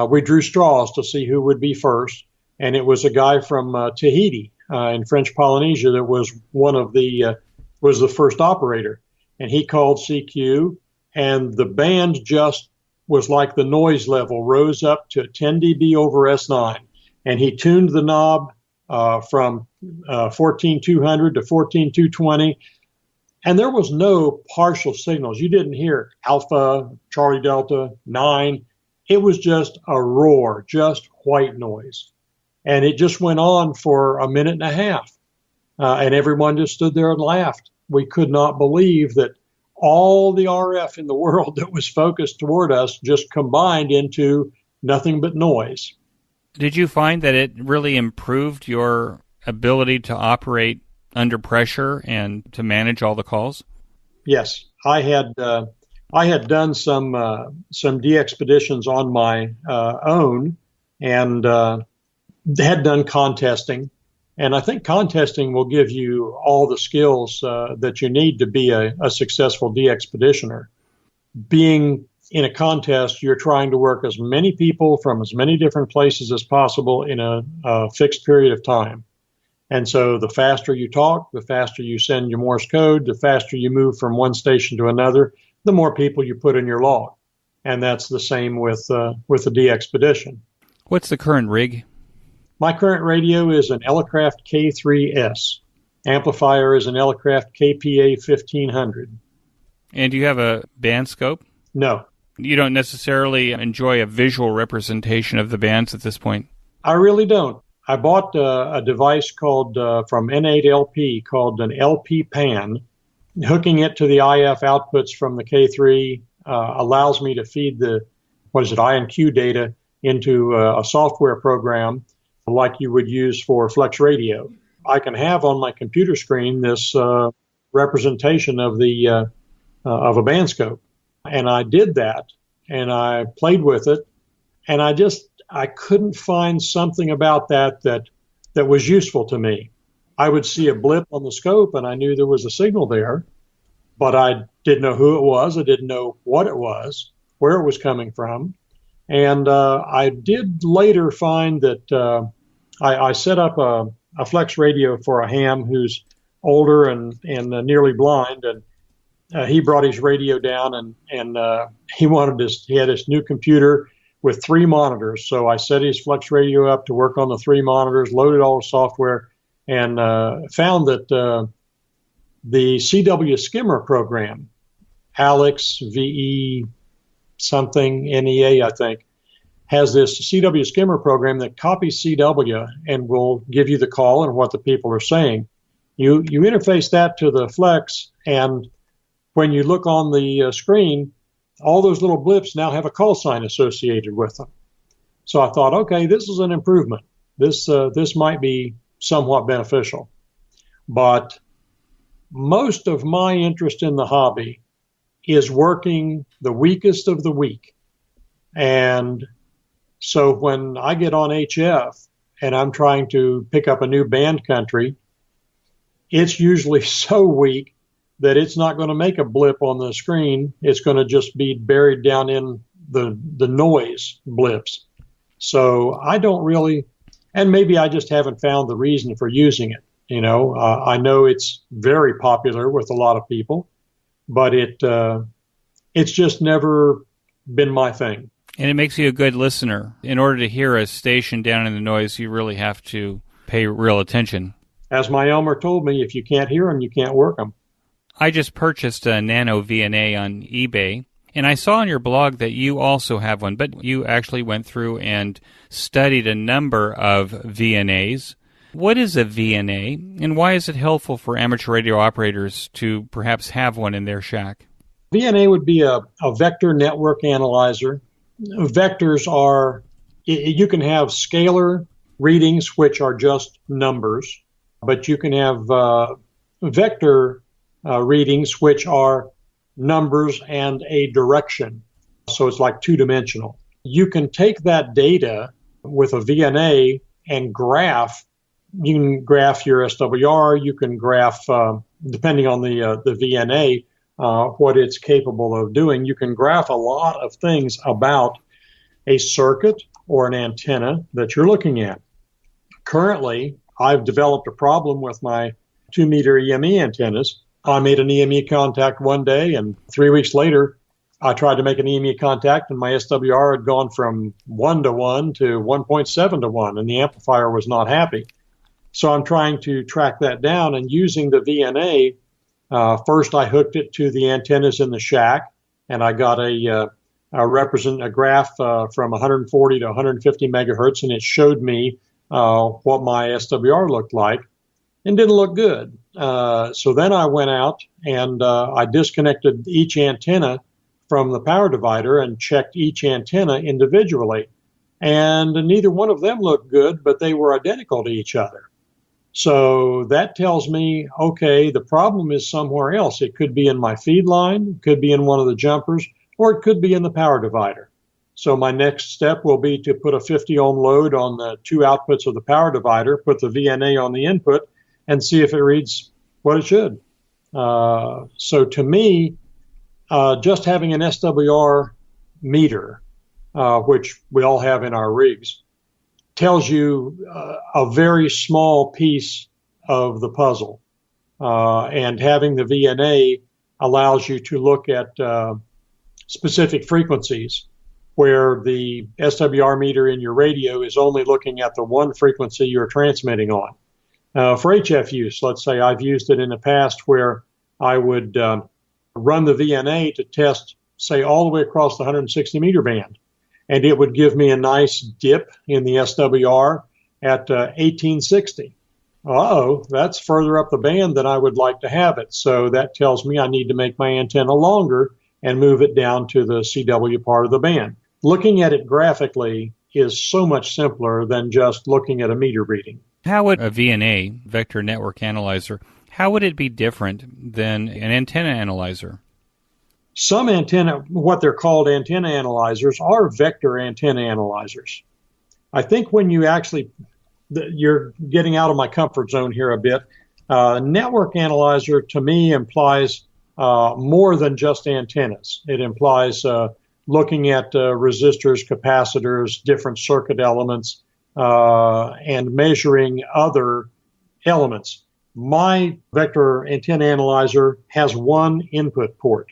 we drew straws to see who would be first, and it was a guy from Tahiti in French Polynesia that was was the first operator, and he called CQ, and the band just was like the noise level rose up to 10 dB over S9, and he tuned the knob from 14200 to 14220, and there was no partial signals. You didn't hear Alpha, Charlie Delta, 9. It was just a roar, just white noise. And it just went on for a minute and a half. And everyone just stood there and laughed. We could not believe that all the RF in the world that was focused toward us just combined into nothing but noise. Did you find that it really improved your ability to operate under pressure and to manage all the calls? Yes. I had done some de-expeditions on my own, and had done contesting. And I think contesting will give you all the skills that you need to be a successful de-expeditioner. Being in a contest, you're trying to work as many people from as many different places as possible in a fixed period of time. And so the faster you talk, the faster you send your Morse code, the faster you move from one station to another, the more people you put in your log. And that's the same with the de-expedition. What's the current rig? My current radio is an Elecraft K3S. Amplifier is an Elecraft KPA 1500. And do you have a band scope? No. You don't necessarily enjoy a visual representation of the bands at this point? I really don't. I bought a device called from N8LP called an LP Pan, hooking it to the IF outputs from the K3 allows me to feed the, INQ data into a software program like you would use for Flex Radio. I can have on my computer screen this representation of a band scope. And I did that, and I played with it, and I couldn't find something about that was useful to me. I would see a blip on the scope, and I knew there was a signal there, but I didn't know who it was. I didn't know what it was, where it was coming from. And I did later find that I set up a Flex Radio for a ham who's older and nearly blind, and he brought his radio down, and he had this new computer with 3 monitors. So I set his Flex Radio up to work on the 3 monitors, loaded all the software, and found that the CW skimmer program, Alex VE something NEA, I think, has this CW skimmer program that copies CW and will give you the call and what the people are saying. You interface that to the Flex, and when you look on the screen, all those little blips now have a call sign associated with them. So I thought, okay, this is an improvement. This might be somewhat beneficial. But most of my interest in the hobby is working the weakest of the weak. And so when I get on HF and I'm trying to pick up a new band country, it's usually so weak that it's not going to make a blip on the screen. It's going to just be buried down in the noise blips. So I don't really, and maybe I just haven't found the reason for using it. I know it's very popular with a lot of people, but it's just never been my thing. And it makes you a good listener. In order to hear a station down in the noise, you really have to pay real attention. As my Elmer told me, if you can't hear them, you can't work them. I just purchased a Nano VNA on eBay, and I saw on your blog that you also have one, but you actually went through and studied a number of VNAs. What is a VNA, and why is it helpful for amateur radio operators to perhaps have one in their shack? VNA would be a vector network analyzer. Vectors are, you can have scalar readings, which are just numbers, but you can have vector readings, which are numbers and a direction. So it's like two-dimensional. You can take that data with a VNA and graph. You can graph your SWR. You can graph, depending on the VNA, what it's capable of doing. You can graph a lot of things about a circuit or an antenna that you're looking at. Currently, I've developed a problem with my 2-meter EME antennas. I made an EME contact one day, and 3 weeks later, I tried to make an EME contact, and my SWR had gone from 1-to-1 to 1.7-to-1, and the amplifier was not happy. So I'm trying to track that down, and using the VNA, first I hooked it to the antennas in the shack, and I got a graph from 140 to 150 megahertz, and it showed me what my SWR looked like, and didn't look good. So then I went out and I disconnected each antenna from the power divider and checked each antenna individually. And neither one of them looked good, but they were identical to each other. So that tells me, okay, the problem is somewhere else. It could be in my feed line, could be in one of the jumpers, or it could be in the power divider. So my next step will be to put a 50 ohm load on the 2 outputs of the power divider, put the VNA on the input, and see if it reads what it should. So to me, just having an SWR meter, which we all have in our rigs, tells you a very small piece of the puzzle. And having the VNA allows you to look at specific frequencies, where the SWR meter in your radio is only looking at the one frequency you're transmitting on. For HF use, let's say I've used it in the past where I would run the VNA to test, say, all the way across the 160 meter band, and it would give me a nice dip in the SWR at 1860. Uh-oh, that's further up the band than I would like to have it. So that tells me I need to make my antenna longer and move it down to the CW part of the band. Looking at it graphically is so much simpler than just looking at a meter reading. How would a VNA, vector network analyzer, how would it be different than an antenna analyzer? Some antenna, what they're called antenna analyzers, are vector antenna analyzers. I think when you actually, you're getting out of my comfort zone here a bit. Network analyzer to me implies more than just antennas. It implies looking at resistors, capacitors, different circuit elements, and measuring other elements. My vector antenna analyzer has one input port.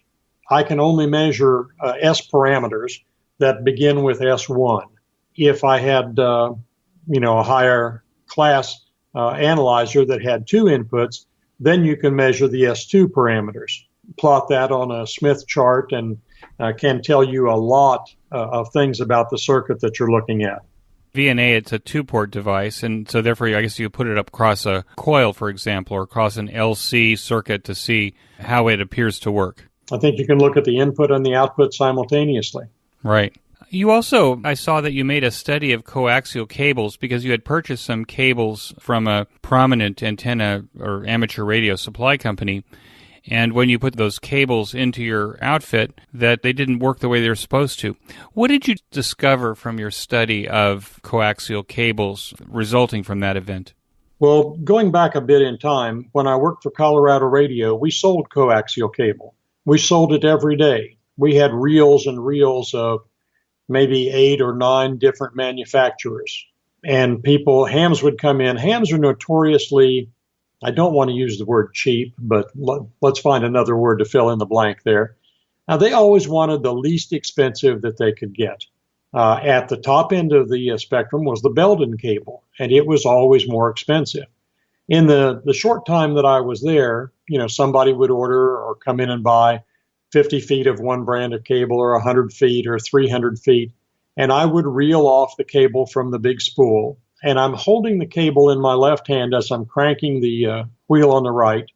I can only measure S parameters that begin with S1. If I had, a higher class analyzer that had two inputs, then you can measure the S2 parameters. Plot that on a Smith chart and can tell you a lot of things about the circuit that you're looking at. VNA, it's a two-port device, and so therefore I guess you put it up across a coil, for example, or across an LC circuit to see how it appears to work. I think you can look at the input and the output simultaneously. Right. You also, I saw that you made a study of coaxial cables because you had purchased some cables from a prominent antenna or amateur radio supply company, and when you put those cables into your outfit, that they didn't work the way they were supposed to. What did you discover from your study of coaxial cables resulting from that event? Well, going back a bit in time, when I worked for Colorado Radio, we sold coaxial cable. We sold it every day. We had reels and reels of maybe 8 or 9 different manufacturers. And hams would come in. Hams are notoriously, I don't want to use the word cheap, but let's find another word to fill in the blank there. Now, they always wanted the least expensive that they could get. At the top end of the spectrum was the Belden cable, and it was always more expensive. In the short time that I was there, somebody would order or come in and buy 50 feet of one brand of cable or 100 feet or 300 feet, and I would reel off the cable from the big spool, and I'm holding the cable in my left hand as I'm cranking the wheel on the right,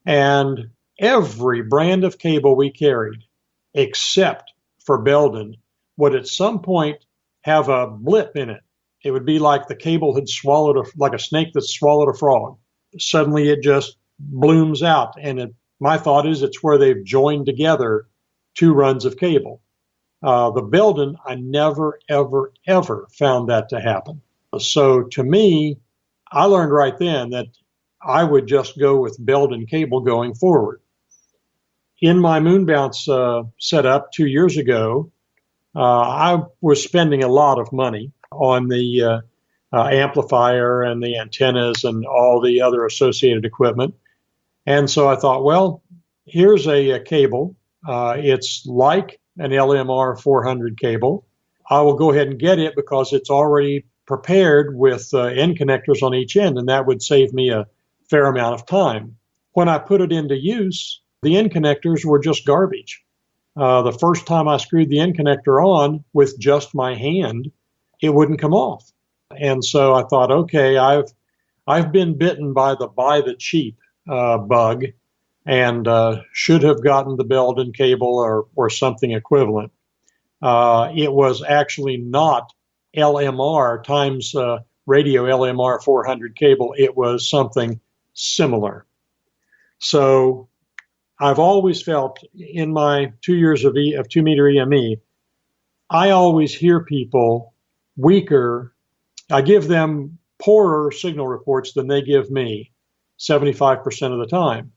and every brand of cable we carried, except for Belden, would at some point have a blip in it. It would be like the cable had swallowed, like a snake that swallowed a frog. Suddenly it just blooms out. And my thought is it's where they've joined together two runs of cable. The Belden, I never, ever, ever found that to happen. So to me, I learned right then that I would just go with Belden cable going forward. In my moon bounce setup 2 years ago, I was spending a lot of money on the amplifier and the antennas and all the other associated equipment. And so I thought, well, here's a cable. It's like an LMR 400 cable. I will go ahead and get it because it's already prepared with end connectors on each end, and that would save me a fair amount of time. When I put it into use, the end connectors were just garbage. The first time I screwed the end connector on with just my hand, it wouldn't come off. And so I thought, okay, I've been bitten by the cheap bug and should have gotten the Belden cable or something equivalent. It was actually not LMR times radio LMR 400 cable. It was something similar. So I've always felt in my 2 years of 2-meter EME, I always hear people weaker. I give them poorer signal reports than they give me 75% of the time.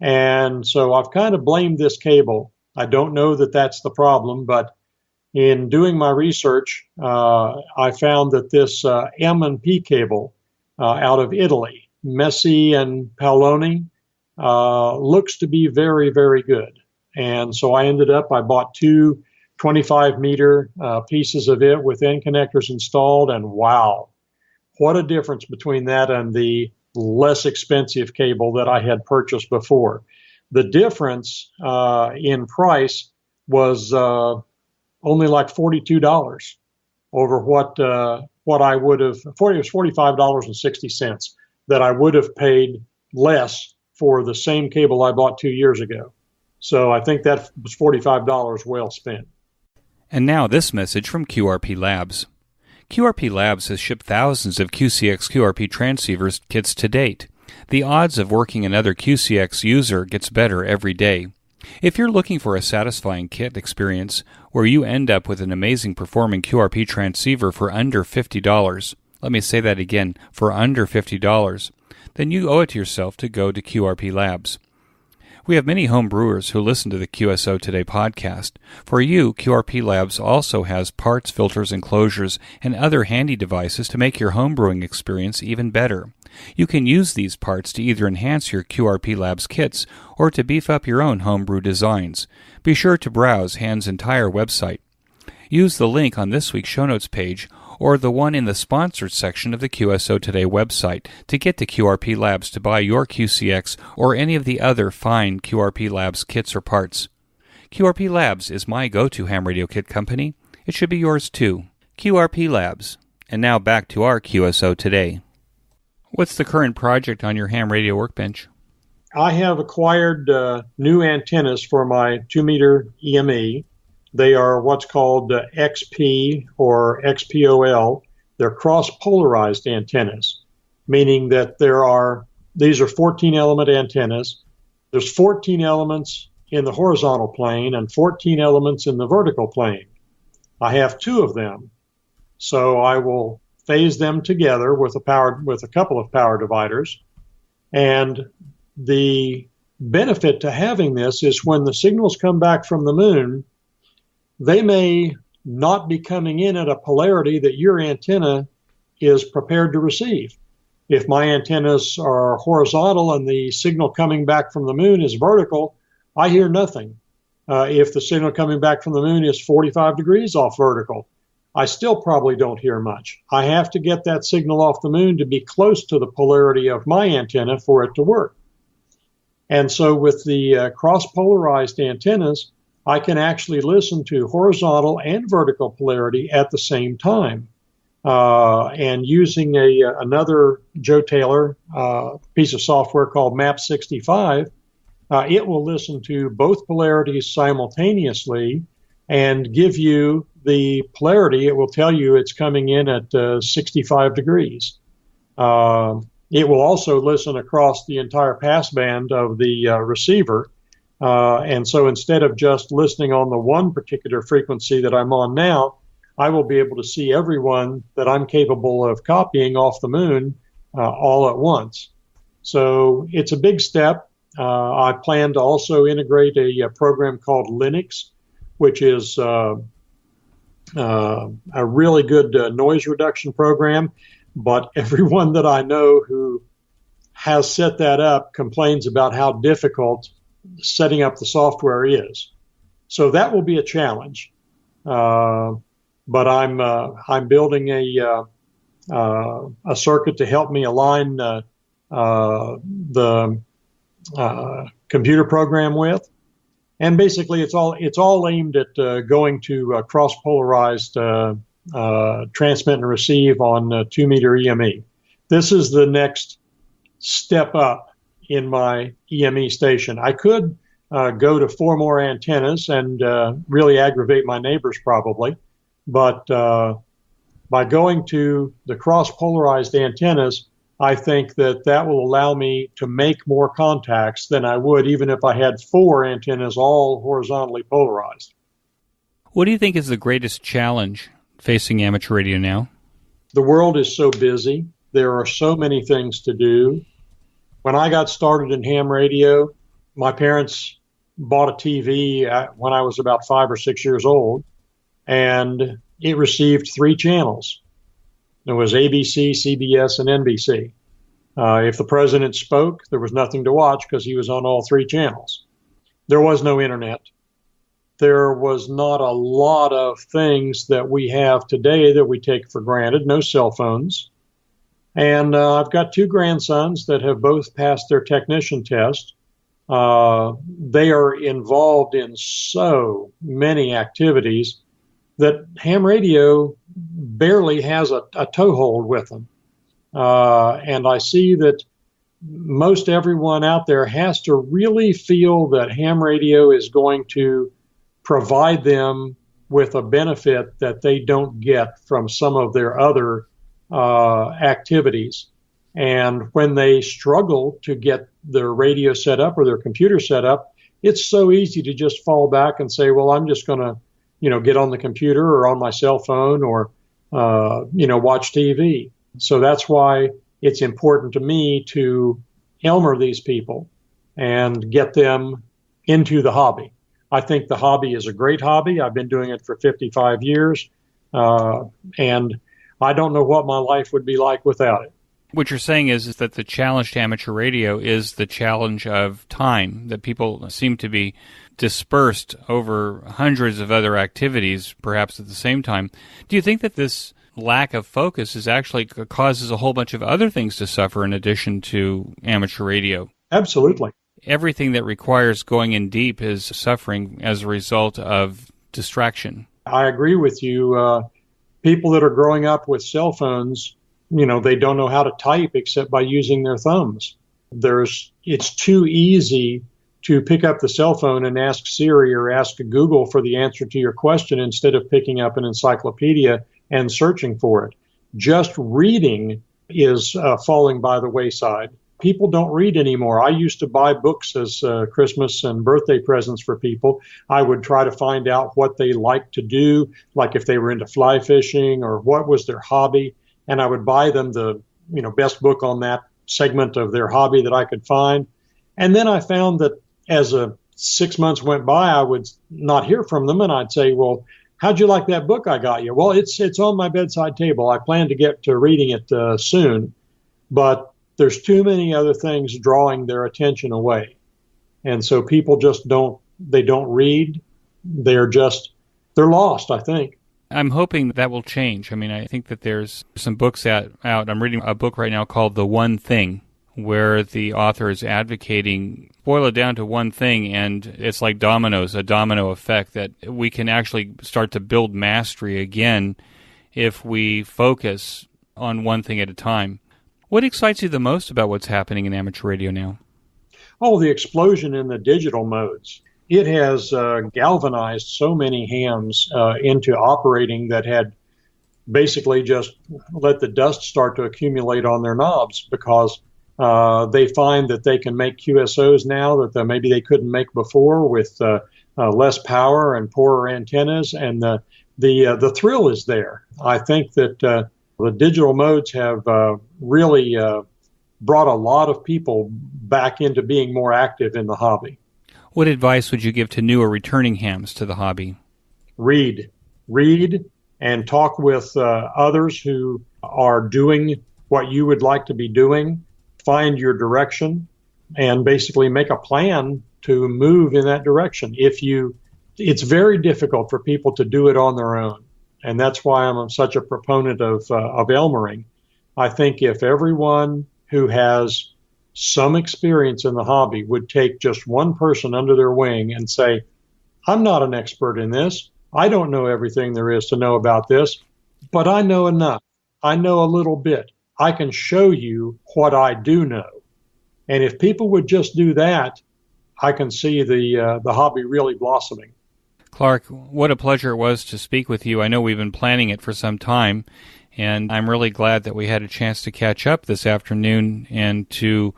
And so I've kind of blamed this cable. I don't know that that's the problem, but in doing my research, I found that this M&P cable out of Italy, Messi and Paoloni, looks to be very, very good. And so I bought 2 25-meter pieces of it with end connectors installed, and wow, what a difference between that and the less expensive cable that I had purchased before. The difference in price was only like $42 over what I would have. It was $45.60 that I would have paid less for the same cable I bought 2 years ago. So I think that was $45 well spent. And now this message from QRP Labs. QRP Labs has shipped thousands of QCX QRP transceivers kits to date. The odds of working another QCX user gets better every day. If you're looking for a satisfying kit experience where you end up with an amazing performing QRP transceiver for under $50, let me say that again, for under $50, then you owe it to yourself to go to QRP Labs. We have many home brewers who listen to the QSO Today podcast. For you, QRP Labs also has parts, filters, enclosures, and other handy devices to make your home brewing experience even better. You can use these parts to either enhance your QRP Labs kits or to beef up your own homebrew designs. Be sure to browse Hand's entire website. Use the link on this week's show notes page or the one in the sponsored section of the QSO Today website to get to QRP Labs to buy your QCX or any of the other fine QRP Labs kits or parts. QRP Labs is my go-to ham radio kit company. It should be yours too. QRP Labs. And now back to our QSO Today. What's the current project on your ham radio workbench? I have acquired new antennas for my 2-meter EME. They are what's called XP or XPOL. They're cross-polarized antennas, meaning that these are 14-element antennas. There's 14 elements in the horizontal plane and 14 elements in the vertical plane. I have 2 of them, so I will phase them together with a couple of power dividers. And the benefit to having this is when the signals come back from the moon, they may not be coming in at a polarity that your antenna is prepared to receive. If my antennas are horizontal and the signal coming back from the moon is vertical, I hear nothing. If the signal coming back from the moon is 45 degrees off vertical, I still probably don't hear much. I have to get that signal off the moon to be close to the polarity of my antenna for it to work. And so with the cross-polarized antennas, I can actually listen to horizontal and vertical polarity at the same time. And using another Joe Taylor piece of software called Map65, it will listen to both polarities simultaneously and give you the polarity. It will tell you it's coming in at 65 degrees. It will also listen across the entire passband of the receiver. And so instead of just listening on the one particular frequency that I'm on now, I will be able to see everyone that I'm capable of copying off the moon all at once. So it's a big step. I plan to also integrate a program called Linux, which is a really good noise reduction program. But everyone that I know who has set that up complains about how difficult setting up the software is. So that will be a challenge. But I'm building a circuit to help me align the computer program with, and basically it's all aimed at going to cross-polarized transmit and receive on 2-meter EME. This is the next step up in my EME station. I could go to 4 more antennas and really aggravate my neighbors probably. But by going to the cross-polarized antennas, I think that will allow me to make more contacts than I would even if I had 4 antennas all horizontally polarized. What do you think is the greatest challenge facing amateur radio now? The world is so busy. There are so many things to do. When I got started in ham radio, my parents bought a TV when I was about 5 or 6 years old, and it received 3 channels. There was ABC, CBS, and NBC. If the president spoke, there was nothing to watch because he was on all 3 channels. There was no internet. There was not a lot of things that we have today that we take for granted, no cell phones. And I've got 2 grandsons that have both passed their technician test. They are involved in so many activities that ham radio barely has a toehold with them. And I see that most everyone out there has to really feel that ham radio is going to provide them with a benefit that they don't get from some of their other activities. And when they struggle to get their radio set up or their computer set up, it's so easy to just fall back and say, well, I'm just going to, get on the computer or on my cell phone or, watch TV. So that's why it's important to me to Elmer these people and get them into the hobby. I think the hobby is a great hobby. I've been doing it for 55 years, and I don't know what my life would be like without it. What you're saying is that the challenge to amateur radio is the challenge of time, that people seem to be dispersed over hundreds of other activities, perhaps at the same time. Do you think that this lack of focus is actually causes a whole bunch of other things to suffer in addition to amateur radio? Absolutely. Everything that requires going in deep is suffering as a result of distraction. I agree with you. People that are growing up with cell phones, they don't know how to type except by using their thumbs. It's too easy to pick up the cell phone and ask Siri or ask Google for the answer to your question instead of picking up an encyclopedia and searching for it. Just reading is falling by the wayside. People don't read anymore. I used to buy books as Christmas and birthday presents for people. I would try to find out what they liked to do, like if they were into fly fishing or what was their hobby. And I would buy them the best book on that segment of their hobby that I could find. And then I found that as 6 months went by, I would not hear from them, and I'd say, well, how'd you like that book I got you? Well, it's on my bedside table. I plan to get to reading it soon, but there's too many other things drawing their attention away. And so people just don't read. They're lost, I think. I'm hoping that will change. I mean, I think that there's some books out. I'm reading a book right now called The One Thing, where the author is advocating, boil it down to one thing, and it's like dominoes, a domino effect, that we can actually start to build mastery again if we focus on one thing at a time. What excites you the most about what's happening in amateur radio now? Oh, the explosion in the digital modes. It has galvanized so many hams into operating that had basically just let the dust start to accumulate on their knobs because they find that they can make QSOs now that maybe they couldn't make before with less power and poorer antennas, and the thrill is there. I think that the digital modes have really brought a lot of people back into being more active in the hobby. What advice would you give to new or returning hams to the hobby? Read and talk with others who are doing what you would like to be doing. Find your direction and basically make a plan to move in that direction. It's very difficult for people to do it on their own. And that's why I'm such a proponent of Elmering. I think if everyone who has some experience in the hobby would take just one person under their wing and say, I'm not an expert in this. I don't know everything there is to know about this, but I know enough. I know a little bit. I can show you what I do know. And if people would just do that, I can see the hobby really blossoming. Clark, what a pleasure it was to speak with you. I know we've been planning it for some time, and I'm really glad that we had a chance to catch up this afternoon and to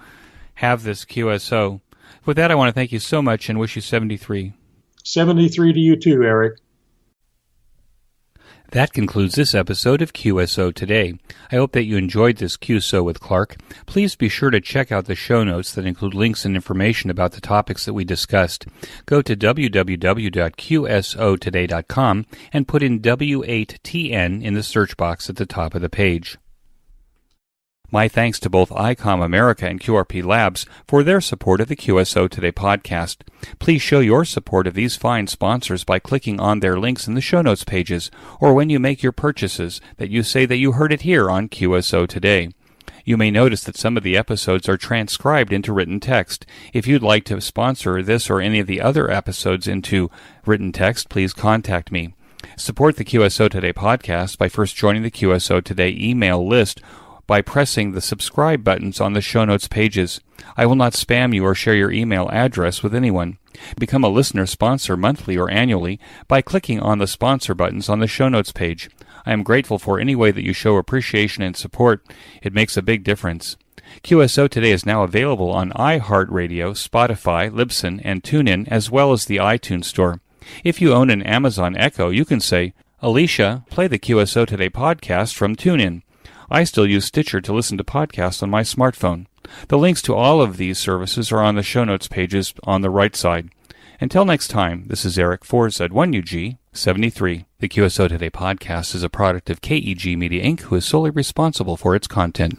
have this QSO. With that, I want to thank you so much and wish you 73. 73 to you too, Eric. That concludes this episode of QSO Today. I hope that you enjoyed this QSO with Clark. Please be sure to check out the show notes that include links and information about the topics that we discussed. Go to www.qsotoday.com and put in W8TN in the search box at the top of the page. My thanks to both ICOM America and QRP Labs for their support of the QSO Today podcast. Please show your support of these fine sponsors by clicking on their links in the show notes pages, or when you make your purchases, that you say that you heard it here on QSO Today. You may notice that some of the episodes are transcribed into written text. If you'd like to sponsor this or any of the other episodes into written text, please contact me. Support the QSO Today podcast by first joining the QSO Today email list by pressing the subscribe buttons on the show notes pages. I will not spam you or share your email address with anyone. Become a listener sponsor monthly or annually by clicking on the sponsor buttons on the show notes page. I am grateful for any way that you show appreciation and support. It makes a big difference. QSO Today is now available on iHeartRadio, Spotify, Libsyn, and TuneIn, as well as the iTunes Store. If you own an Amazon Echo, you can say, "Alicia, play the QSO Today podcast from TuneIn." I still use Stitcher to listen to podcasts on my smartphone. The links to all of these services are on the show notes pages on the right side. Until next time, this is Eric for Z1UG 73. The QSO Today podcast is a product of KEG Media Inc., who is solely responsible for its content.